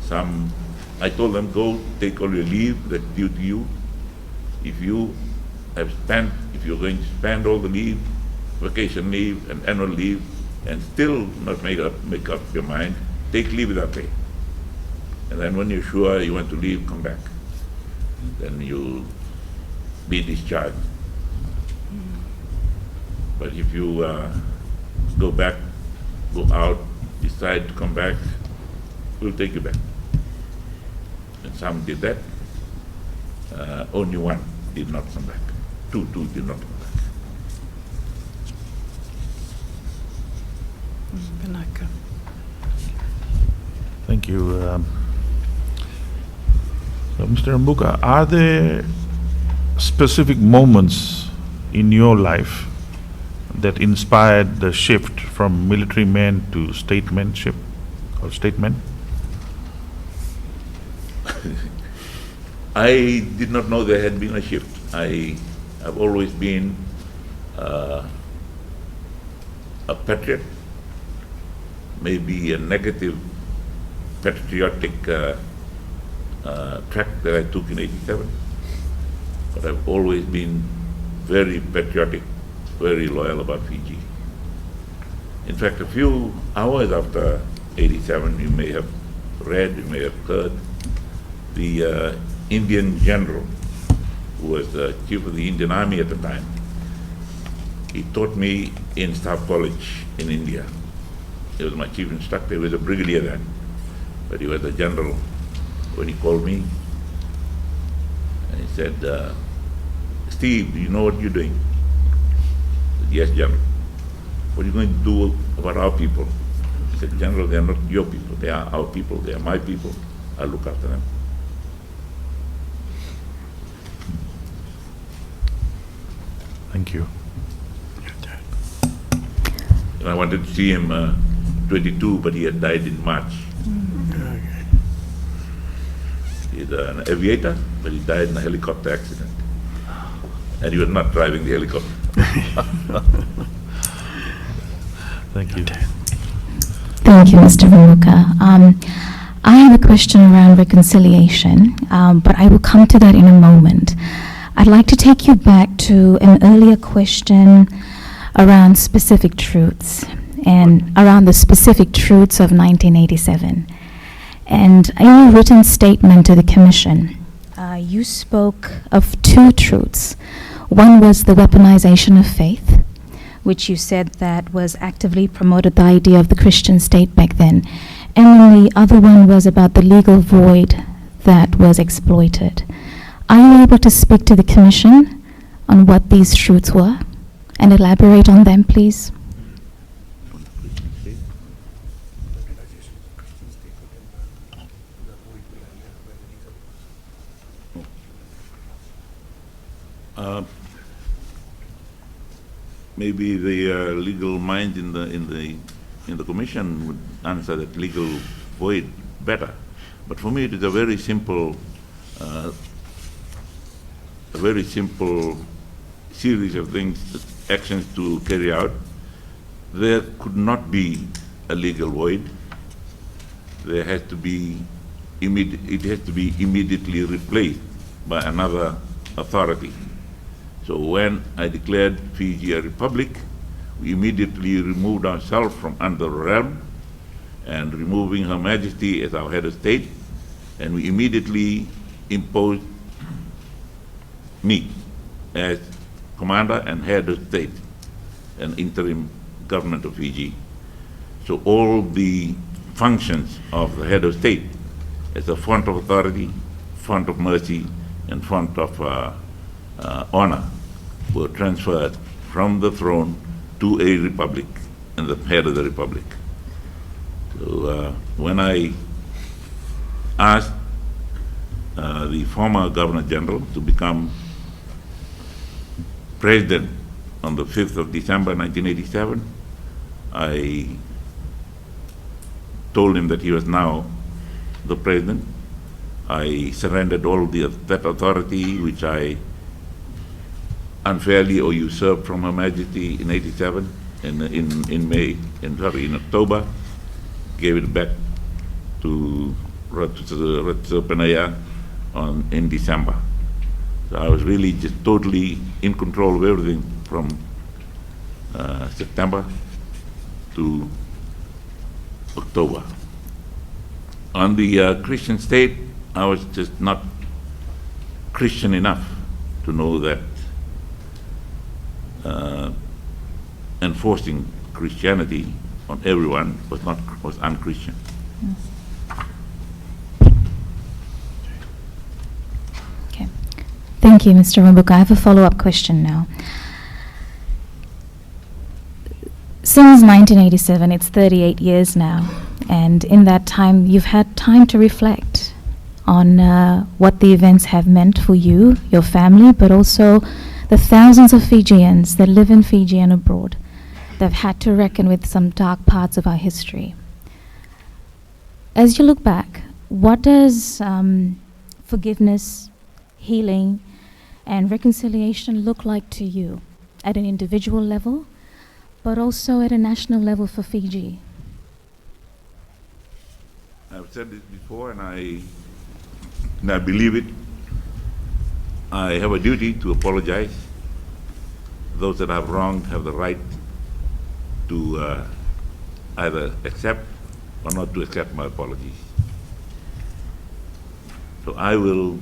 Speaker 2: Some, I told them, go take all your leave that's due to you. If you're going to spend all the leave, vacation leave and annual leave, and still not make up your mind, take leave without pay. And then when you're sure you want to leave, come back. Then you'll be discharged. But if you go back, go out, decide to come back, we'll take you back. And some did that. Only one did not come back. Two did not come back.
Speaker 4: Penaka.
Speaker 5: Thank you. So Mr. Rabuka, are there specific moments in your life that inspired the shift from military man to statesmanship or statesman?
Speaker 2: I did not know there had been a shift. I have always been a patriot, maybe a negative patriotic track that I took in '87, but I've always been very patriotic, very loyal about Fiji. In fact, a few hours after '87, you may have read, you may have heard, the Indian general, who was the chief of the Indian Army at the time, he taught me in Staff College in India. He was my chief instructor. He was a brigadier then, but he was a general when he called me. And he said, Steve, do you know what you're doing? I said, yes, General. What are you going to do about our people? He said, General, they are not your people. They are our people. They are my people. I'll look after them.
Speaker 5: Thank you.
Speaker 2: And I wanted to see him 22, but he had died in March. He's an aviator, but he died in a helicopter accident. And he was not driving the helicopter.
Speaker 5: Thank you.
Speaker 6: Thank you, Mr. Rabuka. I have a question around reconciliation, but I will come to that in a moment. I'd like to take you back to an earlier question around specific truths and around the specific truths of 1987. And in your written statement to the Commission, you spoke of two truths. One was the weaponization of faith, which you said that was actively promoted the idea of the Christian state back then. And then the other one was about the legal void that was exploited. Are you able to speak to the Commission on what these truths were and elaborate on them, please?
Speaker 2: Maybe the legal mind in the Commission would answer that legal void better. But for me, it is a very simple series of things, actions to carry out. There could not be a legal void. There has to be it has to be immediately replaced by another authority. So when I declared Fiji a republic, we immediately removed ourselves from under the realm and removing Her Majesty as our head of state, and we immediately imposed me as commander and head of state and interim government of Fiji. So all the functions of the head of state as a font of authority, font of mercy, and font of honor were transferred from the throne to a republic and the head of the republic. So when I asked the former Governor General to become president on the 5th of December 1987, I told him that he was now the president. I surrendered all that authority which I unfairly or usurped from Her Majesty in '87, in October, gave it back to Ratsupanaya in December. So I was really just totally in control of everything from September to October. On the Christian state, I was just not Christian enough to know that enforcing Christianity on everyone was unchristian.
Speaker 6: Okay. Thank you, Mr. Rabuka. I have a follow-up question now. Since 1987, it's 38 years now, and in that time, you've had time to reflect on what the events have meant for you, your family, but also the thousands of Fijians that live in Fiji and abroad that have had to reckon with some dark parts of our history. As you look back, what does forgiveness, healing, and reconciliation look like to you at an individual level, but also at a national level for Fiji?
Speaker 2: I've said this before, and I believe it. I have a duty to apologize. Those that I've wronged have the right to either accept or not to accept my apologies. So I will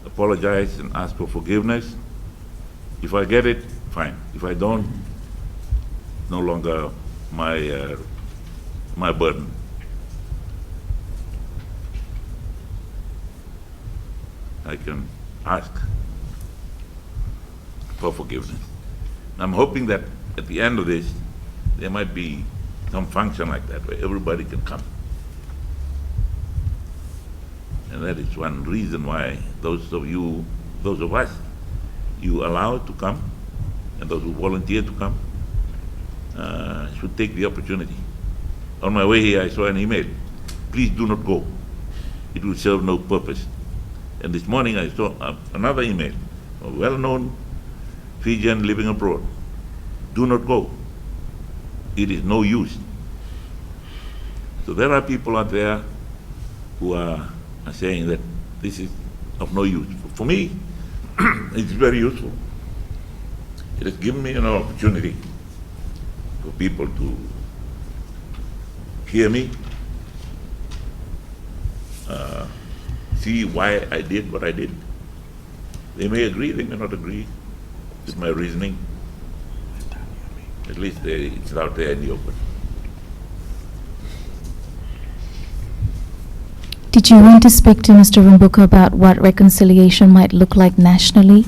Speaker 2: apologize and ask for forgiveness. If I get it, fine. If I don't, no longer my burden. I can ask for forgiveness. I'm hoping that at the end of this, there might be some function like that where everybody can come. And that is one reason why those of us you allow to come, and those who volunteer to come, should take the opportunity On my way here, I saw an email. Please do not go. It will serve no purpose. And this morning, I saw another email, a well-known Fijian living abroad. Do not go. It is no use. So there are people out there who are saying that this is of no use. For me, it's very useful. It has given me an opportunity for people to hear me, see why I did what I did. They may agree, they may not agree with my reasoning. At least it's out there in the open.
Speaker 6: Did you want to speak to Mr. Rabuka about what reconciliation might look like nationally?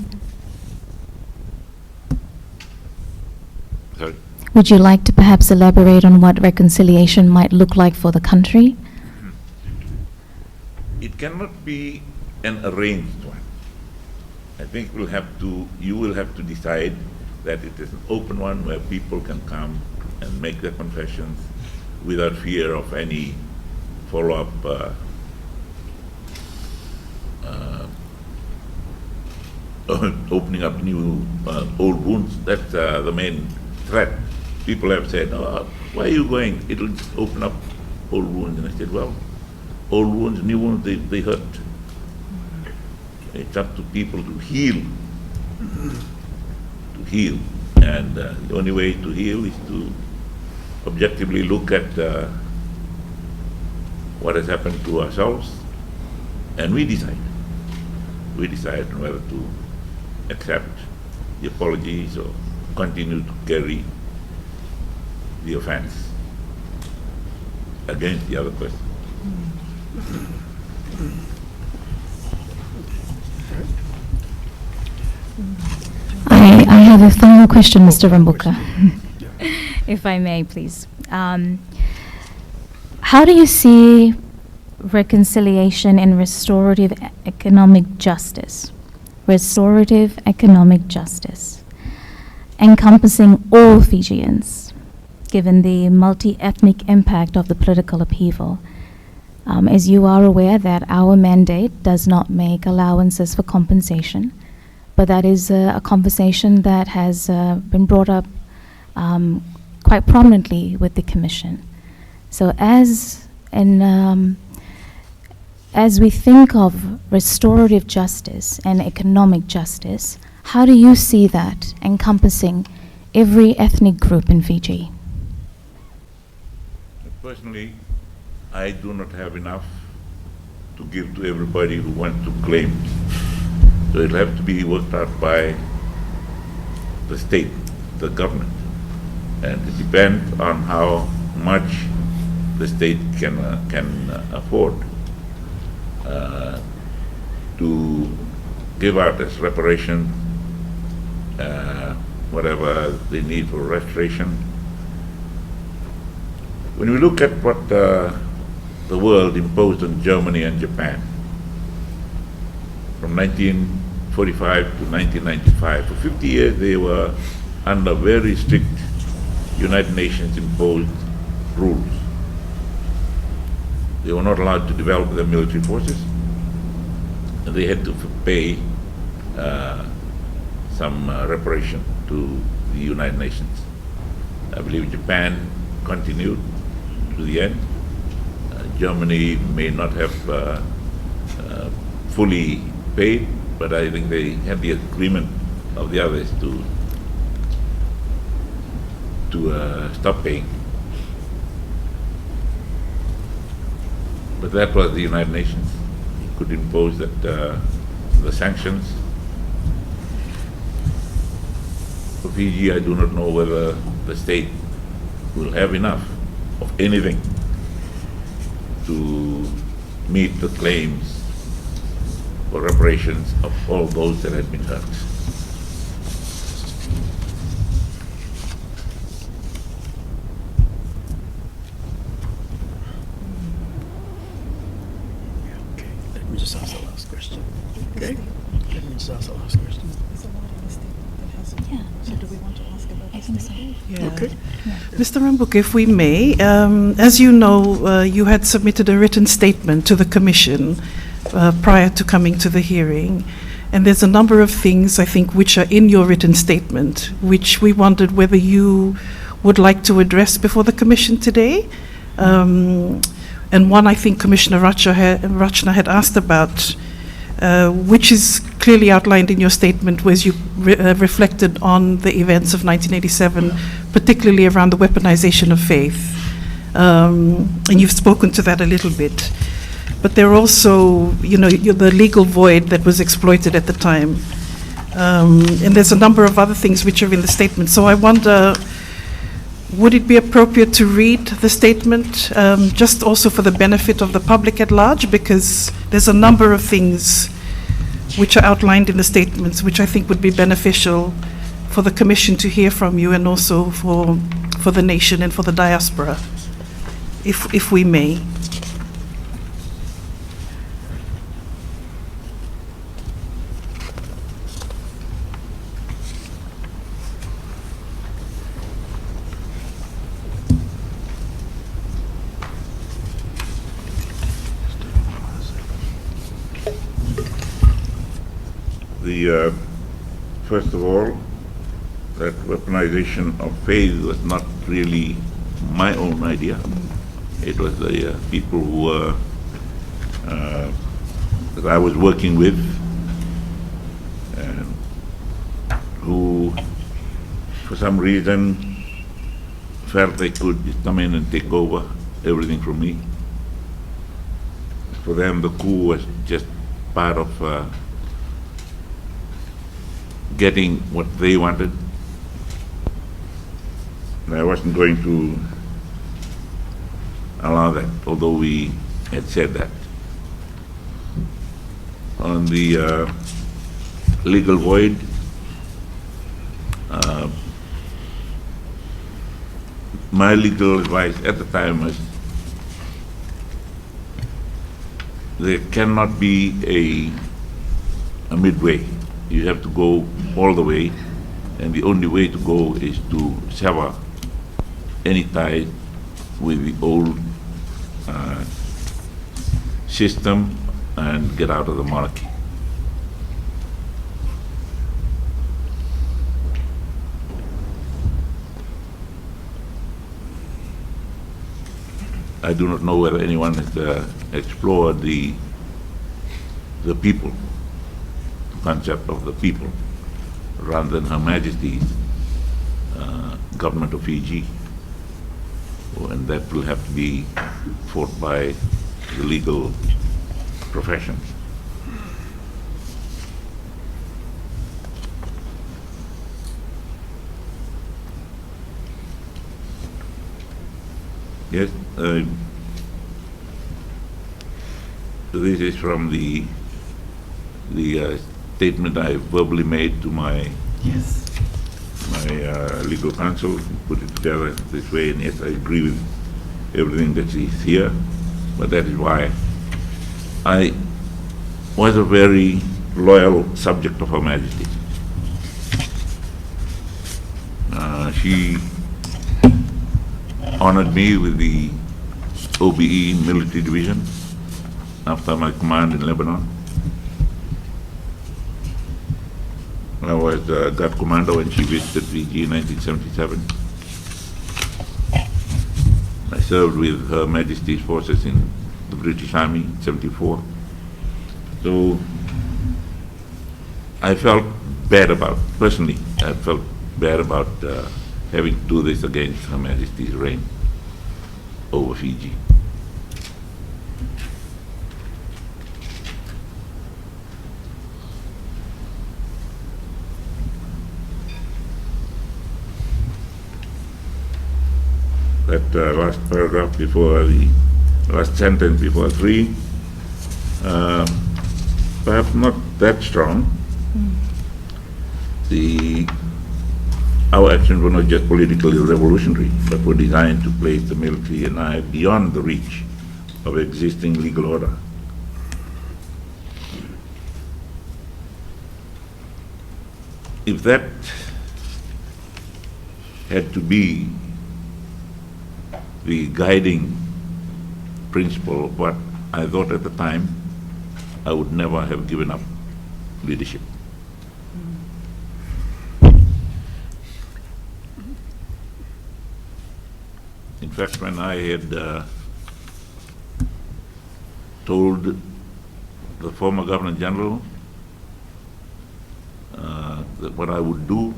Speaker 2: Sorry?
Speaker 6: Would you like to perhaps elaborate on what reconciliation might look like for the country?
Speaker 2: It cannot be an arranged one. I think you will have to decide that it is an open one where people can come and make their confessions without fear of any follow-up opening up new old wounds. That's the main threat. People have said, "Oh, why are you going? It'll just open up old wounds." And I said, well, old wounds, new wounds, they hurt. It's up to people to heal. To heal. And the only way to heal is to objectively look at what has happened to ourselves, and we decide. We decide on whether to accept the apologies or continue to carry the offense against the other person.
Speaker 6: I have a final question, Mr. Rabuka, if I may, please. How do you see reconciliation and restorative economic justice? Restorative economic justice, encompassing all Fijians, given the multi-ethnic impact of the political upheaval. As you are aware that our mandate does not make allowances for compensation, but that is a conversation that has been brought up quite prominently with the Commission. So as we think of restorative justice and economic justice, how do you see that encompassing every ethnic group in Fiji?
Speaker 2: Personally, I do not have enough to give to everybody who wants to claim. So it'll have to be worked out by the state, the government. And it depends on how much the state can afford to give out as reparation, whatever they need for restoration. When we look at what the world imposed on Germany and Japan from 1945 to 1995, for 50 years they were under very strict United Nations imposed rules. They were not allowed to develop their military forces, and they had to pay some reparation to the United Nations. I believe Japan continued to the end. Germany may not have fully paid, but I think they had the agreement of the others to stop paying. But that was the United Nations. It could impose that the sanctions. For Fiji, I do not know whether the state will have enough of anything to meet the claims for reparations of all those that had been hurt.
Speaker 1: Okay, let me just ask the last question. Okay? Let me just ask the last question.
Speaker 6: Yeah. So do we want to ask about I think so.
Speaker 4: Yeah.
Speaker 1: Okay.
Speaker 4: Mr. Rabuka, if we may, as you know, you had submitted a written statement to the Commission prior to coming to the hearing, and there's a number of things, I think, which are in your written statement, which we wondered whether you would like to address before the Commission today. And one, I think, Commissioner Rachna had asked about, which is clearly outlined in your statement, where you reflected on the events of 1987, particularly around the weaponization of faith. And you've spoken to that a little bit. But there are also, the legal void that was exploited at the time. And there's a number of other things which are in the statement. So I wonder, would it be appropriate to read the statement, just also for the benefit of the public at large? Because there's a number of things which are outlined in the statements, which I think would be beneficial for the Commission to hear from you, and also for the nation and for the diaspora, if we may.
Speaker 2: First of all, that weaponization of faith was not really my own idea. It was the people who were, that I was working with, and who, for some reason, felt they could come in and take over everything from me. For them, the coup was just part of getting what they wanted. And I wasn't going to allow that, although we had said that. On the legal void, my legal advice at the time was there cannot be a midway. You have to go all the way, and the only way to go is to sever any tie with the old system and get out of the monarchy. I do not know whether anyone has explored the people, concept of the people, rather than Her Majesty's government of Fiji, and that will have to be fought by the legal profession. Yes, this is from the statement I verbally made to my legal counsel, put it together this way, and yes, I agree with everything that is here, but that is why I was a very loyal subject of Her Majesty. She honored me with the OBE military division after my command in Lebanon. I was guard commander when she visited Fiji in 1977. I served with Her Majesty's forces in the British Army in 74. So I felt bad personally, I felt bad about having to do this against Her Majesty's reign over Fiji. That last paragraph before the last sentence before 3, perhaps not that strong. Our actions were not just politically revolutionary, but were designed to place the military and I beyond the reach of existing legal order. If that had to be the guiding principle of what I thought at the time I would never have given up leadership. In fact, when I had told the former Governor General that what I would do,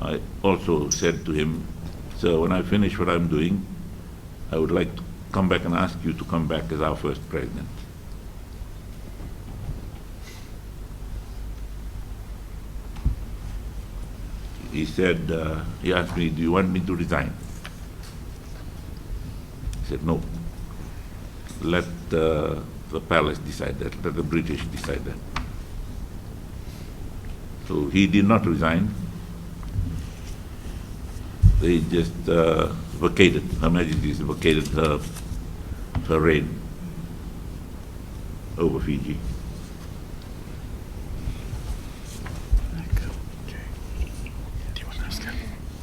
Speaker 2: I also said to him, "Sir, when I finish what I'm doing, I would like to come back and ask you to come back as our first president." He said, he asked me, "Do you want me to resign?" I said, "No. Let the palace decide that, let the British decide that." So he did not resign. They just vacated, Her Majesty vacated her reign over Fiji.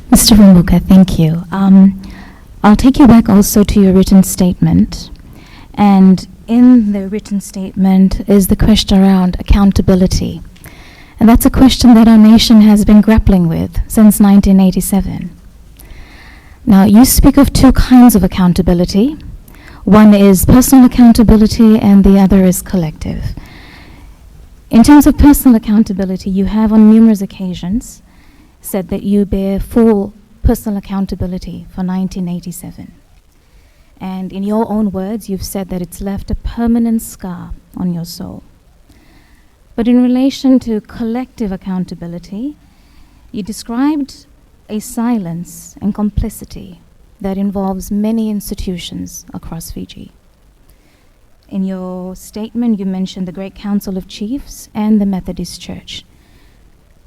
Speaker 6: Mr. Rabuka, thank you. I'll take you back also to your written statement. And in the written statement is the question around accountability. And that's a question that our nation has been grappling with since 1987. Now, you speak of two kinds of accountability. One is personal accountability and the other is collective. In terms of personal accountability, you have on numerous occasions said that you bear full personal accountability for 1987. And in your own words, you've said that it's left a permanent scar on your soul. But in relation to collective accountability, you described a silence and complicity that involves many institutions across Fiji. In your statement, you mentioned the Great Council of Chiefs and the Methodist Church.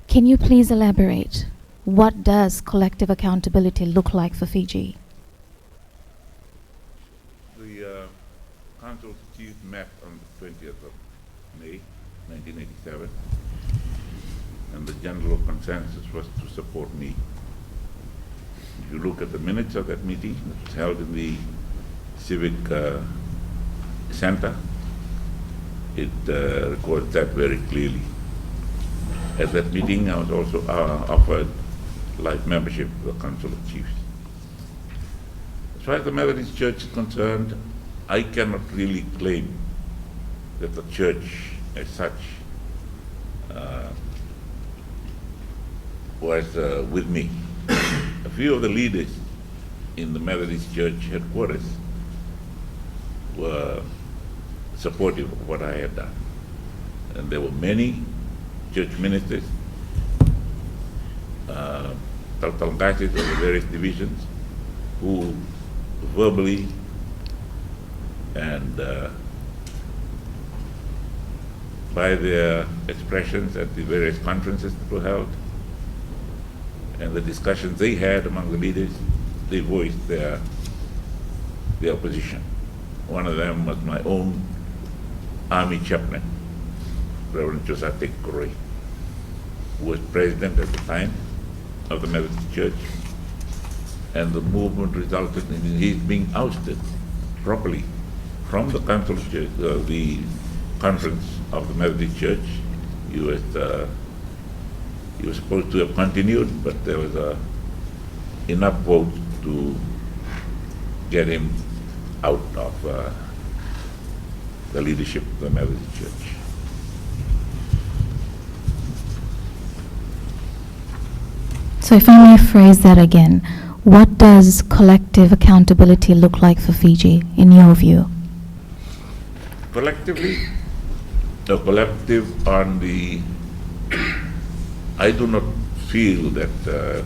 Speaker 6: Can you please elaborate? What does collective accountability look like for Fiji?
Speaker 2: The Council of Chiefs met on the 20th of May, 1987, and the general consensus was to support me. If you look at the minutes of that meeting, it was held in the Civic Center, it records that very clearly. At that meeting, I was also offered life membership of the Council of Chiefs. As far as the Methodist Church is concerned, I cannot really claim that the church as such was with me. A few of the leaders in the Methodist Church headquarters were supportive of what I had done. And there were many church ministers, Talgasis of the various divisions, who verbally and by their expressions at the various conferences that were held and the discussions they had among the leaders, they voiced their opposition. One of them was my own army chaplain, Reverend Josate Koroi, who was president at the time of the Methodist Church, and the movement resulted in his being ousted properly from the Council of Church, the conference of the Methodist Church. He was supposed to have continued, but there was enough votes to get him out of the leadership of the Methodist Church.
Speaker 6: So if I may phrase that again, what does collective accountability look like for Fiji, in your view?
Speaker 2: Collectively, the collective on the, I do not feel that the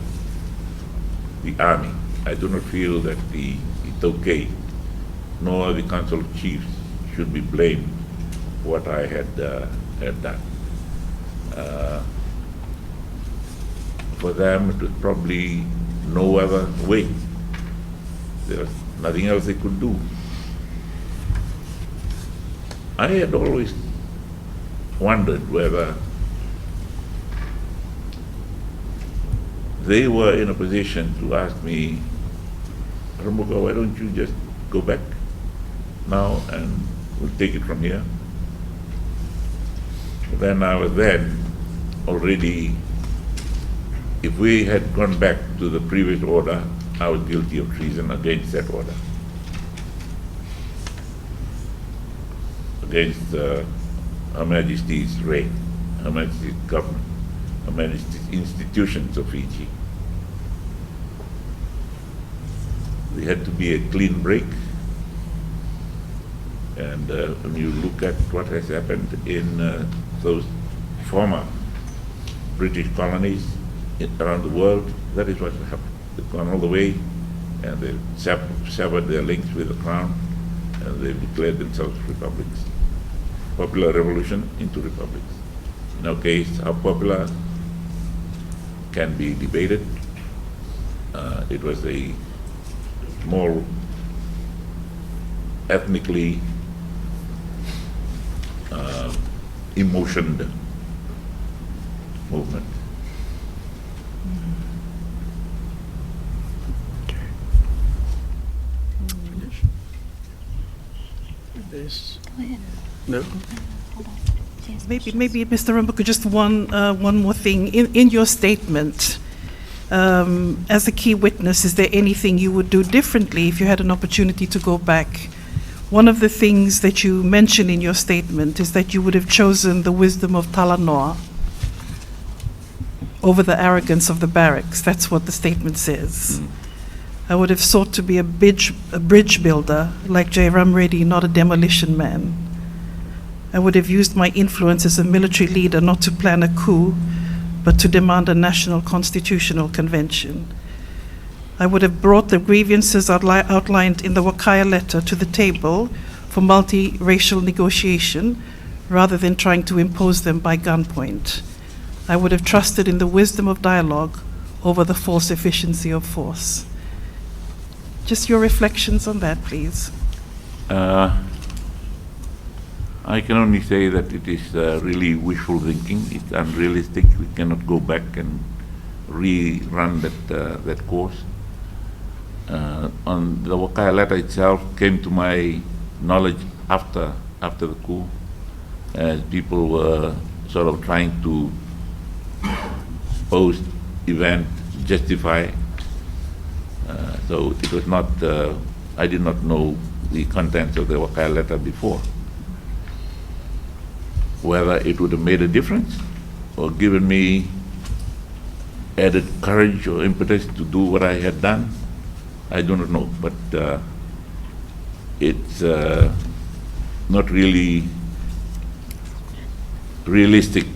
Speaker 2: army, I do not feel that the Itoke, nor the Council of Chiefs should be blamed for what I had done. For them, it was probably no other way. There was nothing else they could do. I had always wondered whether they were in a position to ask me, Rabuka, why don't you just go back now and we'll take it from here? Then I was then already, if we had gone back to the previous order, I was guilty of treason against that order, against Her Majesty's reign, Her Majesty's government, Her Majesty's institutions of Fiji. There had to be a clean break. And when you look at what has happened in those former British colonies around the world, that is what happened. They've gone all the way, and they've severed their links with the crown, and they've declared themselves republics. Popular revolution into republics. In our case, how popular can be debated. It was a more ethnically emotioned movement.
Speaker 1: There's
Speaker 6: Go ahead.
Speaker 1: no.
Speaker 6: Hold on. Yes,
Speaker 4: Maybe, Mr. Rabuka, just one more thing. In your statement, as a key witness, is there anything you would do differently if you had an opportunity to go back? One of the things that you mention in your statement is that you would have chosen the wisdom of Talanoa over the arrogance of the barracks. That's what the statement says. I would have sought to be a bridge builder like Jairam Reddy, not a demolition man. I would have used my influence as a military leader not to plan a coup, but to demand a national constitutional convention. I would have brought the grievances outlined in the Wakaya letter to the table for multiracial negotiation rather than trying to impose them by gunpoint. I would have trusted in the wisdom of dialogue over the false efficiency of force. Just your reflections on that, please.
Speaker 2: I can only say that it is really wishful thinking. It's unrealistic. We cannot go back and rerun that course. On the Wakaya letter itself came to my knowledge after the coup, as people were sort of trying to post-event justify. So it was not, I did not know the contents of the Wakaya letter before. Whether it would have made a difference or given me added courage or impetus to do what I had done, I do not know. But it's not really realistic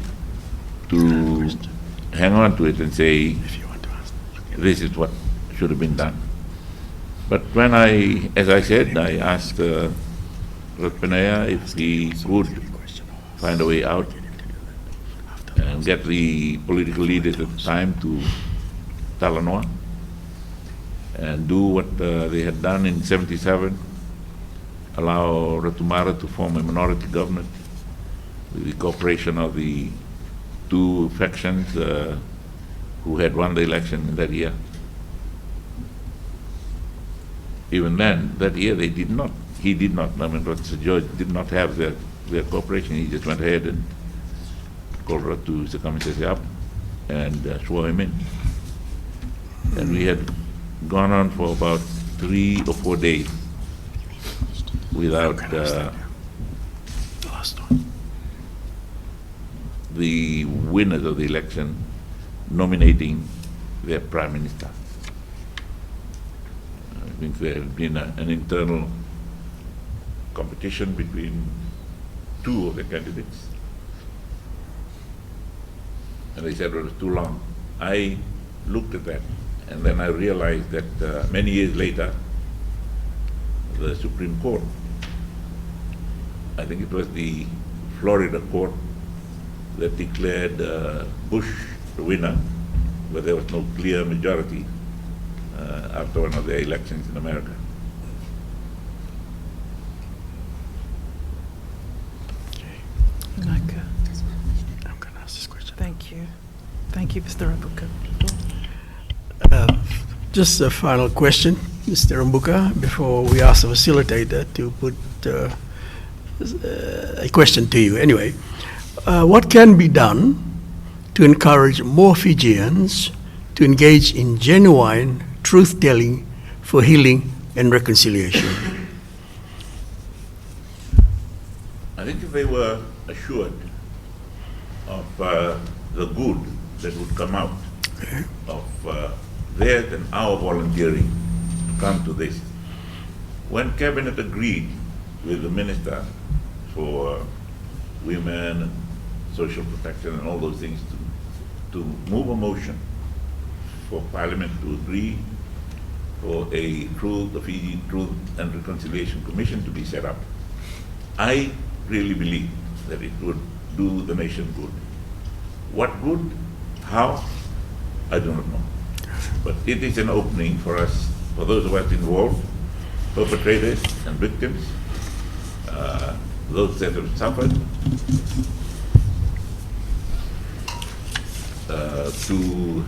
Speaker 2: to hang on to it and say, this is what should have been done. But when as I said, I asked Ratpanaya if he could find a way out and get the political leaders at the time to Talanoa and do what they had done in '77, allow Ratumara to form a minority government with the cooperation of the two factions who had won the election in that year. Even then, that year he did not, I mean, Professor George did not have their cooperation. He just went ahead and called Ratu to come and set up and swore him in. And we had gone on for about 3 or 4 days without the winners of the election nominating their prime minister. I think there had been an internal competition between 2 of the candidates. And they said it was too long. I looked at that, and then I realized that many years later, the Supreme Court, I think it was the Florida court, that declared Bush the winner, but there was no clear majority after one of the elections in America.
Speaker 4: I'm going to ask this question. Thank you. Thank you, Mr. Rabuka.
Speaker 1: Just a final question, Mr. Rabuka, before we ask the facilitator to put a question to you. Anyway, what can be done to encourage more Fijians to engage in genuine truth-telling for healing and reconciliation?
Speaker 2: I think if they were assured of the good that would come out of theirs and our volunteering to come to this. When Cabinet agreed with the Minister for Women and Social Protection and all those things to move a motion for Parliament to agree for the Fiji Truth and Reconciliation Commission to be set up, I really believe that it would do the nation good. What good? How? I do not know. But it is an opening for us, for those of us involved, perpetrators and victims, those that have suffered, to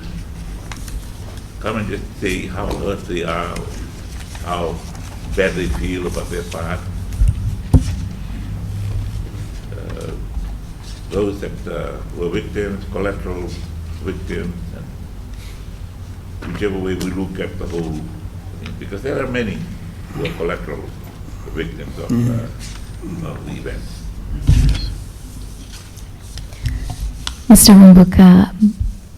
Speaker 2: come and just say how hurt they are, how bad they feel about their part. Those that were victims, collateral victims, and whichever way we look at the whole thing, because there are many who are collateral victims of the events.
Speaker 6: Mr. Rabuka,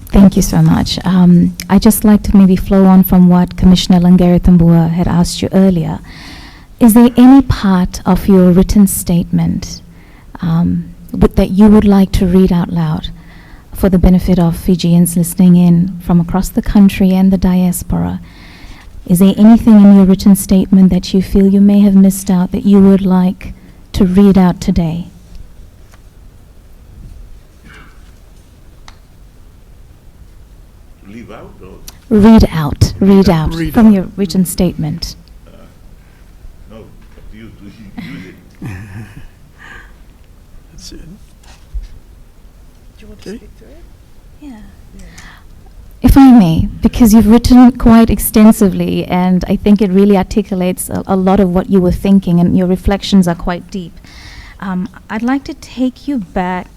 Speaker 6: thank you so much. I'd just like to maybe flow on from what Commissioner Langari-Tambua had asked you earlier. Is there any part of your written statement that you would like to read out loud for the benefit of Fijians listening in from across the country and the diaspora? Is there anything in your written statement that you feel you may have missed out that you would like to read out today?
Speaker 2: Leave out or?
Speaker 6: Read out
Speaker 1: Read
Speaker 6: from
Speaker 1: out.
Speaker 6: your written statement.
Speaker 2: No, up to you to use it.
Speaker 1: That's it.
Speaker 4: Do you want to
Speaker 1: Okay.
Speaker 4: speak to it?
Speaker 6: Yeah. If I may, because you've written quite extensively, and I think it really articulates a lot of what you were thinking, and your reflections are quite deep. I'd like to take you back,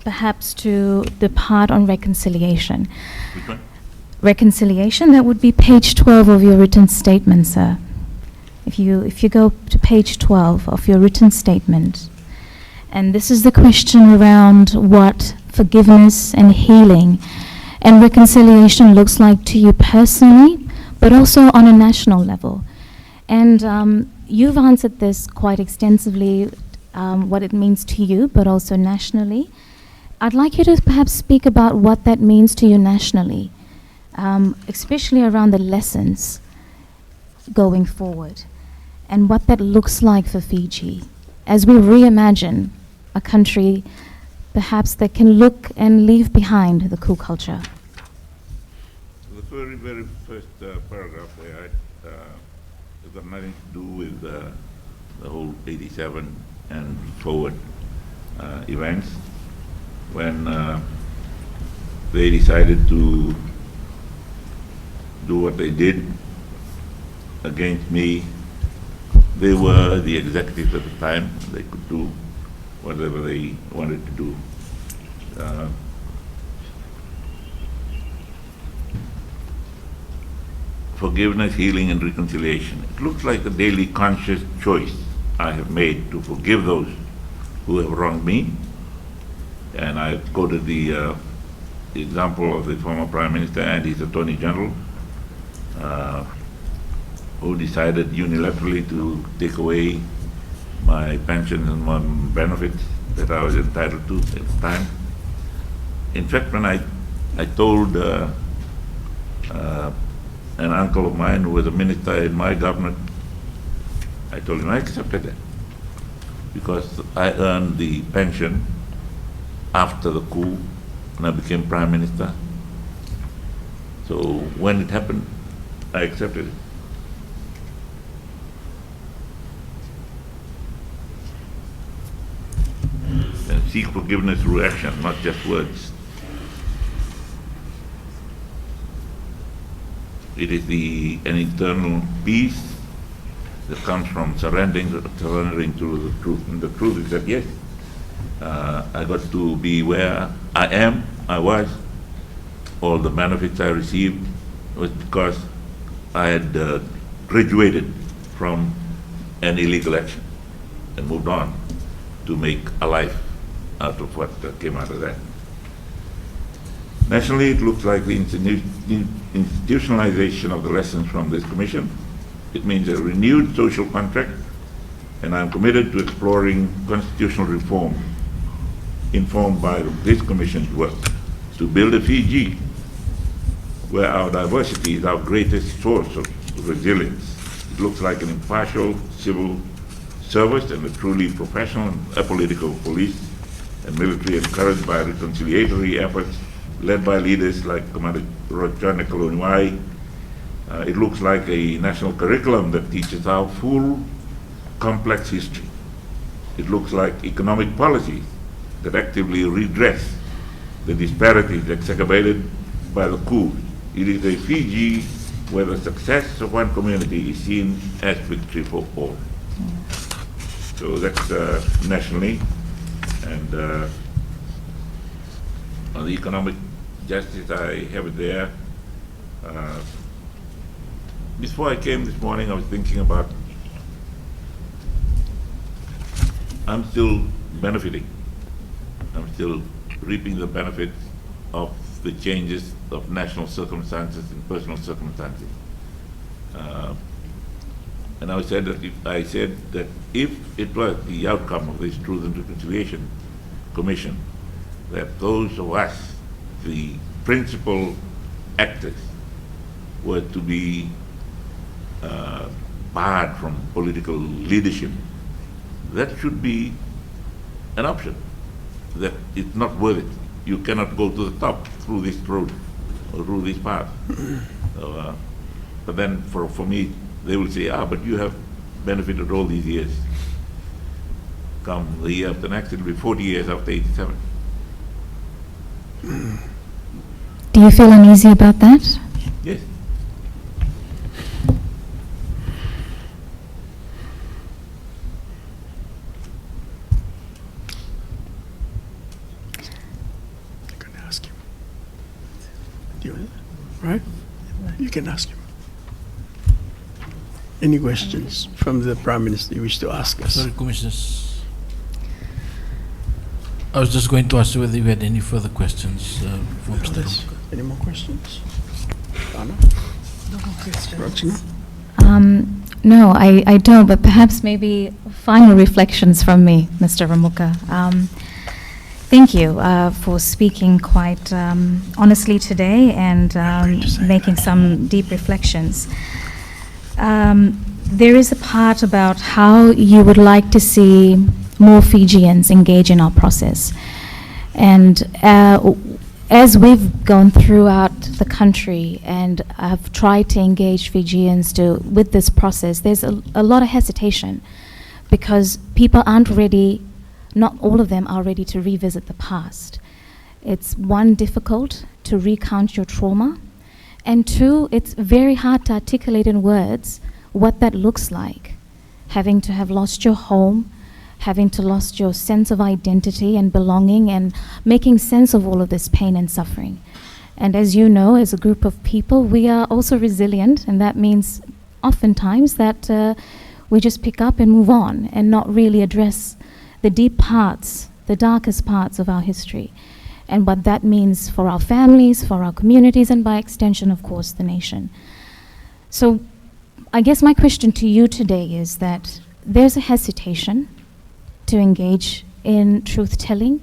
Speaker 6: perhaps, to the part on reconciliation.
Speaker 2: Which one?
Speaker 6: Reconciliation, that would be page 12 of your written statement, sir. If you go to page 12 of your written statement, and this is the question around what forgiveness and healing and reconciliation looks like to you personally, but also on a national level. And you've answered this quite extensively, what it means to you, but also nationally. I'd like you to perhaps speak about what that means to you nationally, especially around the lessons going forward, and what that looks like for Fiji as we reimagine a country perhaps that can look and leave behind the coup culture.
Speaker 2: The very, very first paragraph there has got nothing to do with the whole 87 and forward events. When they decided to do what they did against me, they were the executives at the time. They could do whatever they wanted to do. Forgiveness, healing, and reconciliation. It looks like a daily conscious choice I have made to forgive those who have wronged me. And I quoted the example of the former Prime Minister and his Attorney General, who decided unilaterally to take away my pensions and my benefits that I was entitled to at the time. In fact, when I told an uncle of mine who was a minister in my government, I told him I accepted it because I earned the pension after the coup and I became Prime Minister. So when it happened, I accepted it. And seek forgiveness through action, not just words. It is an internal peace that comes from surrendering to the truth. And the truth is that, yes, I got to be where I was. All the benefits I received was because I had graduated from an illegal action and moved on to make a life out of what came out of that. Nationally, it looks like the institutionalization of the lessons from this commission. It means a renewed social contract, and I'm committed to exploring constitutional reform informed by this commission's work to build a Fiji where our diversity is our greatest source of resilience. It looks like an impartial civil service and a truly professional and apolitical police and military encouraged by reconciliatory efforts led by leaders like Commander Rochana Kaluniwai. It looks like a national curriculum that teaches our full, complex history. It looks like economic policies that actively redress the disparities exacerbated by the coup. It is a Fiji where the success of one community is seen as victory for all. So that's nationally. And on the economic justice, I have it there. Before I came this morning, I was thinking about, I'm still benefiting. I'm still reaping the benefits of the changes of national circumstances and personal circumstances. And I said that if it was the outcome of this Truth and Reconciliation Commission, that those of us, the principal actors, were to be barred from political leadership, that should be an option. That it's not worth it. You cannot go to the top through this road or through this path. So, but then for me, they will say, but you have benefited all these years. Come the year after next, it will be 40 years after 87.
Speaker 6: Do you feel uneasy about that?
Speaker 2: Yes.
Speaker 1: You can ask him. Do you want that? Right? You can ask him. Any questions from the Prime Minister you wish to ask us?
Speaker 3: Sorry, Commissioners. I was just going to ask you whether you had any further questions for Mr.
Speaker 1: Others?
Speaker 3: Rabuka.
Speaker 1: Any more questions? Anna?
Speaker 4: No more questions.
Speaker 1: Rachna?
Speaker 6: No, I don't, but perhaps maybe final reflections from me, Mr. Rabuka. Thank you for speaking quite honestly today and making some deep reflections. There is a part about how you would like to see more Fijians engage in our process. And as we've gone throughout the country and have tried to engage Fijians with this process, there's a lot of hesitation because people aren't ready, not all of them are ready to revisit the past. It's one, difficult to recount your trauma, and two, it's very hard to articulate in words what that looks like. Having to have lost your home, having to lost your sense of identity and belonging, and making sense of all of this pain and suffering. And as you know, as a group of people, we are also resilient, and that means oftentimes that we just pick up and move on and not really address the deep parts, the darkest parts of our history, and what that means for our families, for our communities, and by extension, of course, the nation. So I guess my question to you today is that there's a hesitation to engage in truth-telling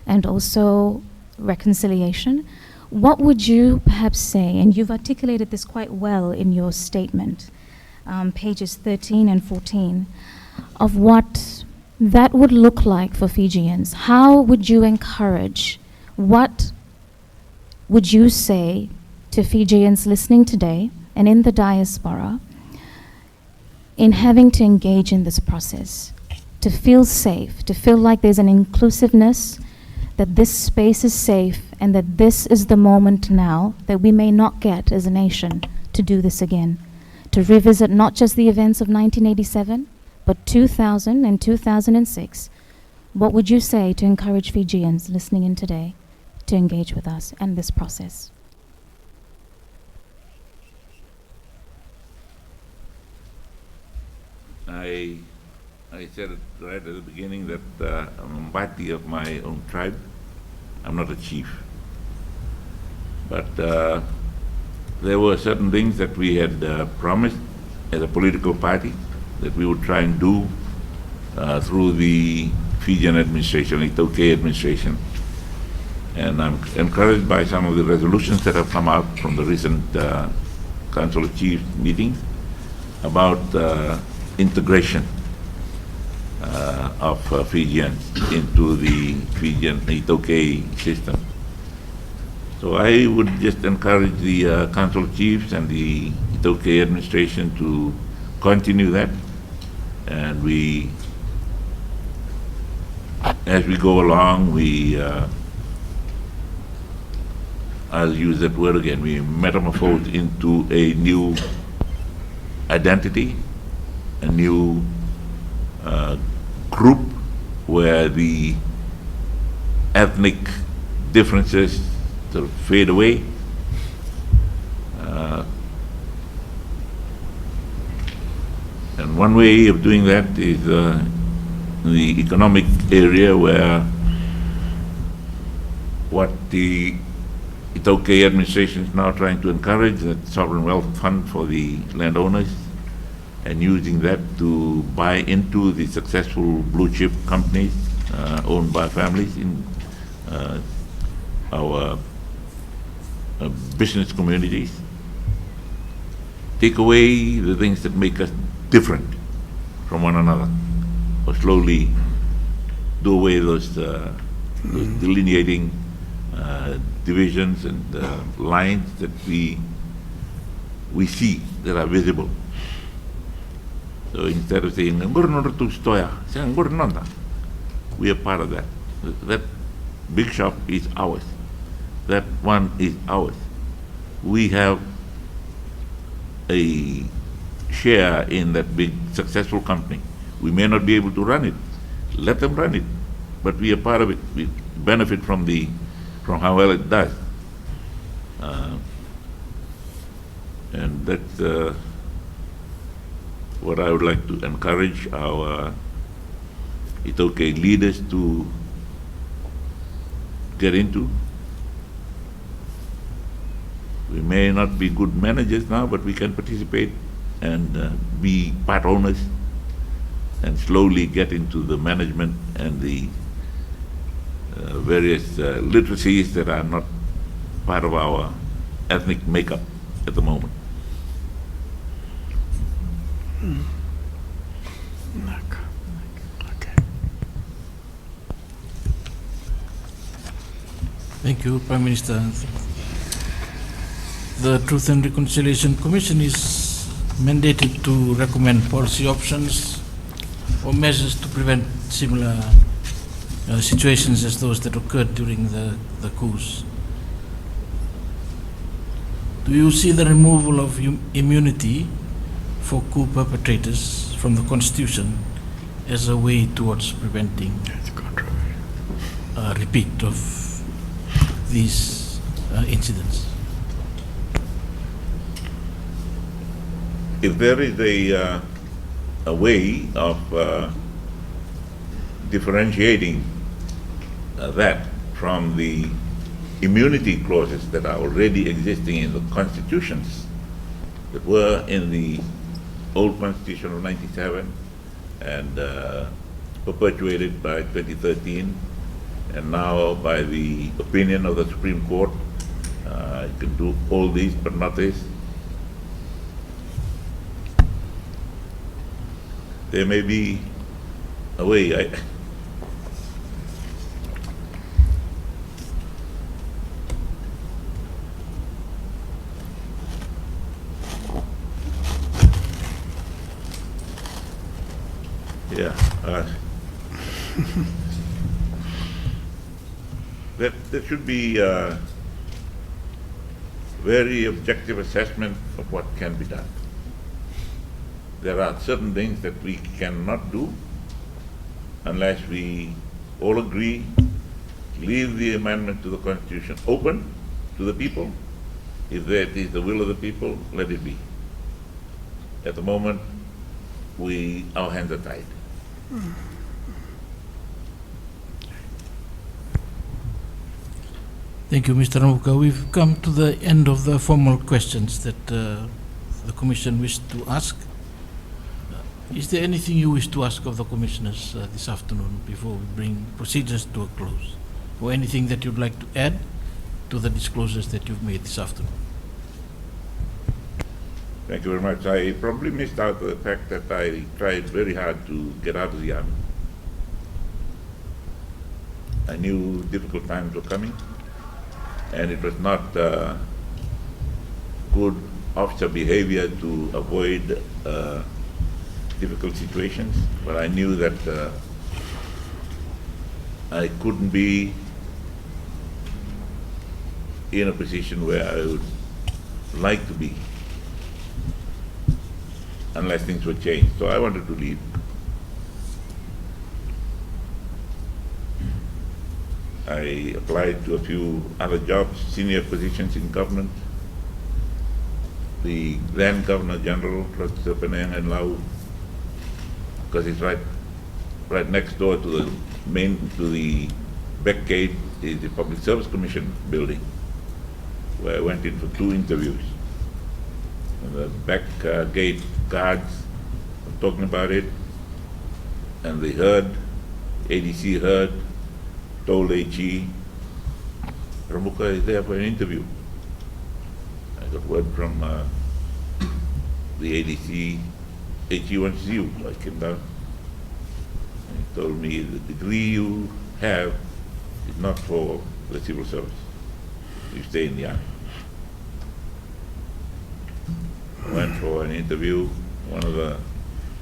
Speaker 6: and also reconciliation. What would you perhaps say, and you've articulated this quite well in your statement, pages 13 and 14, of what that would look like for Fijians? How would you encourage, what would you say to Fijians listening today and in the diaspora in having to engage in this process? To feel safe, to feel like there's an inclusiveness, that this space is safe, and that this is the moment now that we may not get as a nation to do this again, to revisit not just the events of 1987, but 2000 and 2006. What would you say to encourage Fijians listening in today to engage with us and this process?
Speaker 2: I said it right at the beginning that I'm a party of my own tribe. I'm not a chief. But there were certain things that we had promised as a political party that we would try and do through the Fijian administration, Itoke administration. And I'm encouraged by some of the resolutions that have come out from the recent Council of Chiefs meetings about integration of Fijians into the Fijian Itoke system. So I would just encourage the Council of Chiefs and the Itoke administration to continue that. And as we go along, I'll use that word again, we metamorphose into a new identity, a new group where the ethnic differences sort of fade away. And one way of doing that is the economic area, where what the Itoke administration is now trying to encourage, that sovereign wealth fund for the landowners, and using that to buy into the successful blue chip companies owned by families in our business communities. Take away the things that make us different from one another, or slowly do away those delineating divisions and lines that we see that are visible. So instead of saying, we are part of that. That big shop is ours. That one is ours. We have a share in that big successful company. We may not be able to run it. Let them run it. But we are part of it. We benefit from how well it does. And that's what I would like to encourage our Itoke leaders to get into. We may not be good managers now, but we can participate and be part owners and slowly get into the management and the various literacies that are not part of our ethnic makeup at the moment.
Speaker 1: Okay.
Speaker 3: Thank you, Prime Minister. The Truth and Reconciliation Commission is mandated to recommend policy options or measures to prevent similar situations as those that occurred during the coups. Do you see the removal of immunity for coup perpetrators from the Constitution as a way towards preventing a repeat of these incidents?
Speaker 2: If there is a way of differentiating that from the immunity clauses that are already existing in the constitutions that were in the old Constitution of 97 and perpetuated by 2013, and now by the opinion of the Supreme Court, you can do all these but not this. There may be a way. There should be very objective assessment of what can be done. There are certain things that we cannot do unless we all agree, leave the amendment to the Constitution open to the people. If that is the will of the people, let it be. At the moment, our hands are tied.
Speaker 3: Thank you, Mr. Rabuka. We've come to the end of the formal questions that the Commission wished to ask. Is there anything you wish to ask of the Commissioners this afternoon before we bring procedures to a close? Or anything that you'd like to add to the disclosures that you've made this afternoon?
Speaker 2: Thank you very much. I probably missed out the fact that I tried very hard to get out of the army. I knew difficult times were coming, and it was not good officer behavior to avoid difficult situations, but I knew that I couldn't be in a position where I would like to be unless things were changed. So I wanted to leave. I applied to a few other jobs, senior positions in government. The then Governor General, Sitiveni Rabuka, because it's right next door to the back gate is the Public Service Commission building, where I went in for 2 interviews. And the back gate guards were talking about it, and they heard, ADC heard, told HE, Rabuka is there for an interview. I got word from the ADC, HE wants to see you. So I came down, and he told me the degree you have is not for the civil service. You stay in the army. I went for an interview, one of the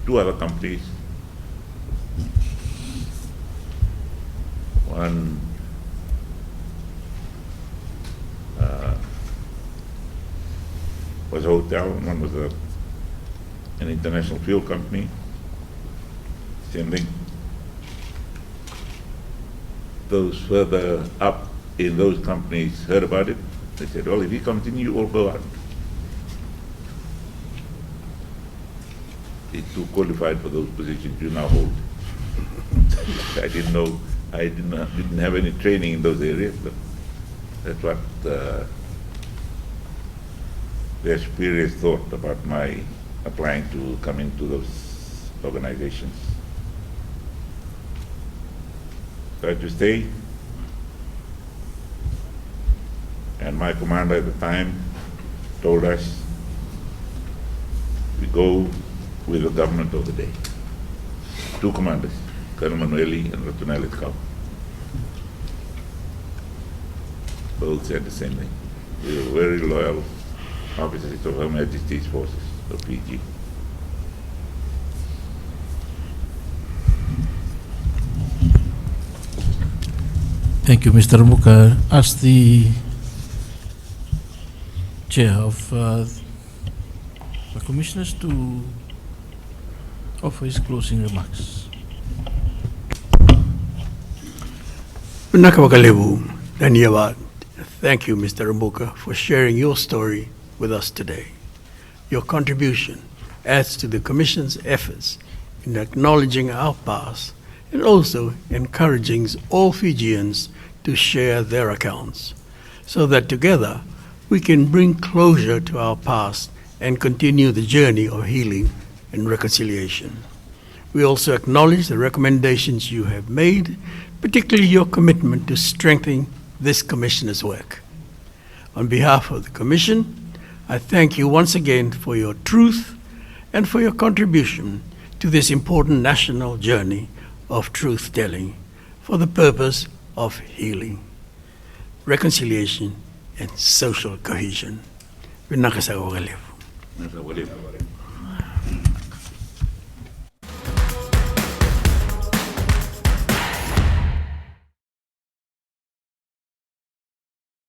Speaker 2: 2 other companies. One was a hotel, and one was an international fuel company. Same thing. Those further up in those companies heard about it. They said, well, if you continue, you all go out. It's too qualified for those positions you now hold. I didn't know. I didn't have any training in those areas, but that's what their superiors thought about my applying to come into those organizations. So I had to stay, and my commander at the time told us we go with the government of the day. 2 commanders, Colonel Manueli and Ratunelli Kau. Both said the same thing. We were very loyal officers of Her Majesty's forces of Fiji.
Speaker 3: Thank you, Mr. Rabuka. Ask the Chair of the Commissioners to offer his closing remarks.
Speaker 1: Thank you, Mr. Rabuka, for sharing your story with us today. Your contribution adds to the Commission's efforts in acknowledging our past and also encouraging all Fijians to share their accounts so that together we can bring closure to our past and continue the journey of healing and reconciliation. We also acknowledge the recommendations you have made, particularly your commitment to strengthening this Commissioner's work. On behalf of the Commission, I thank you once again for your truth and for your contribution to this important national journey of truth-telling for the purpose of healing, reconciliation, and social cohesion.
Speaker 2: Nasa wale.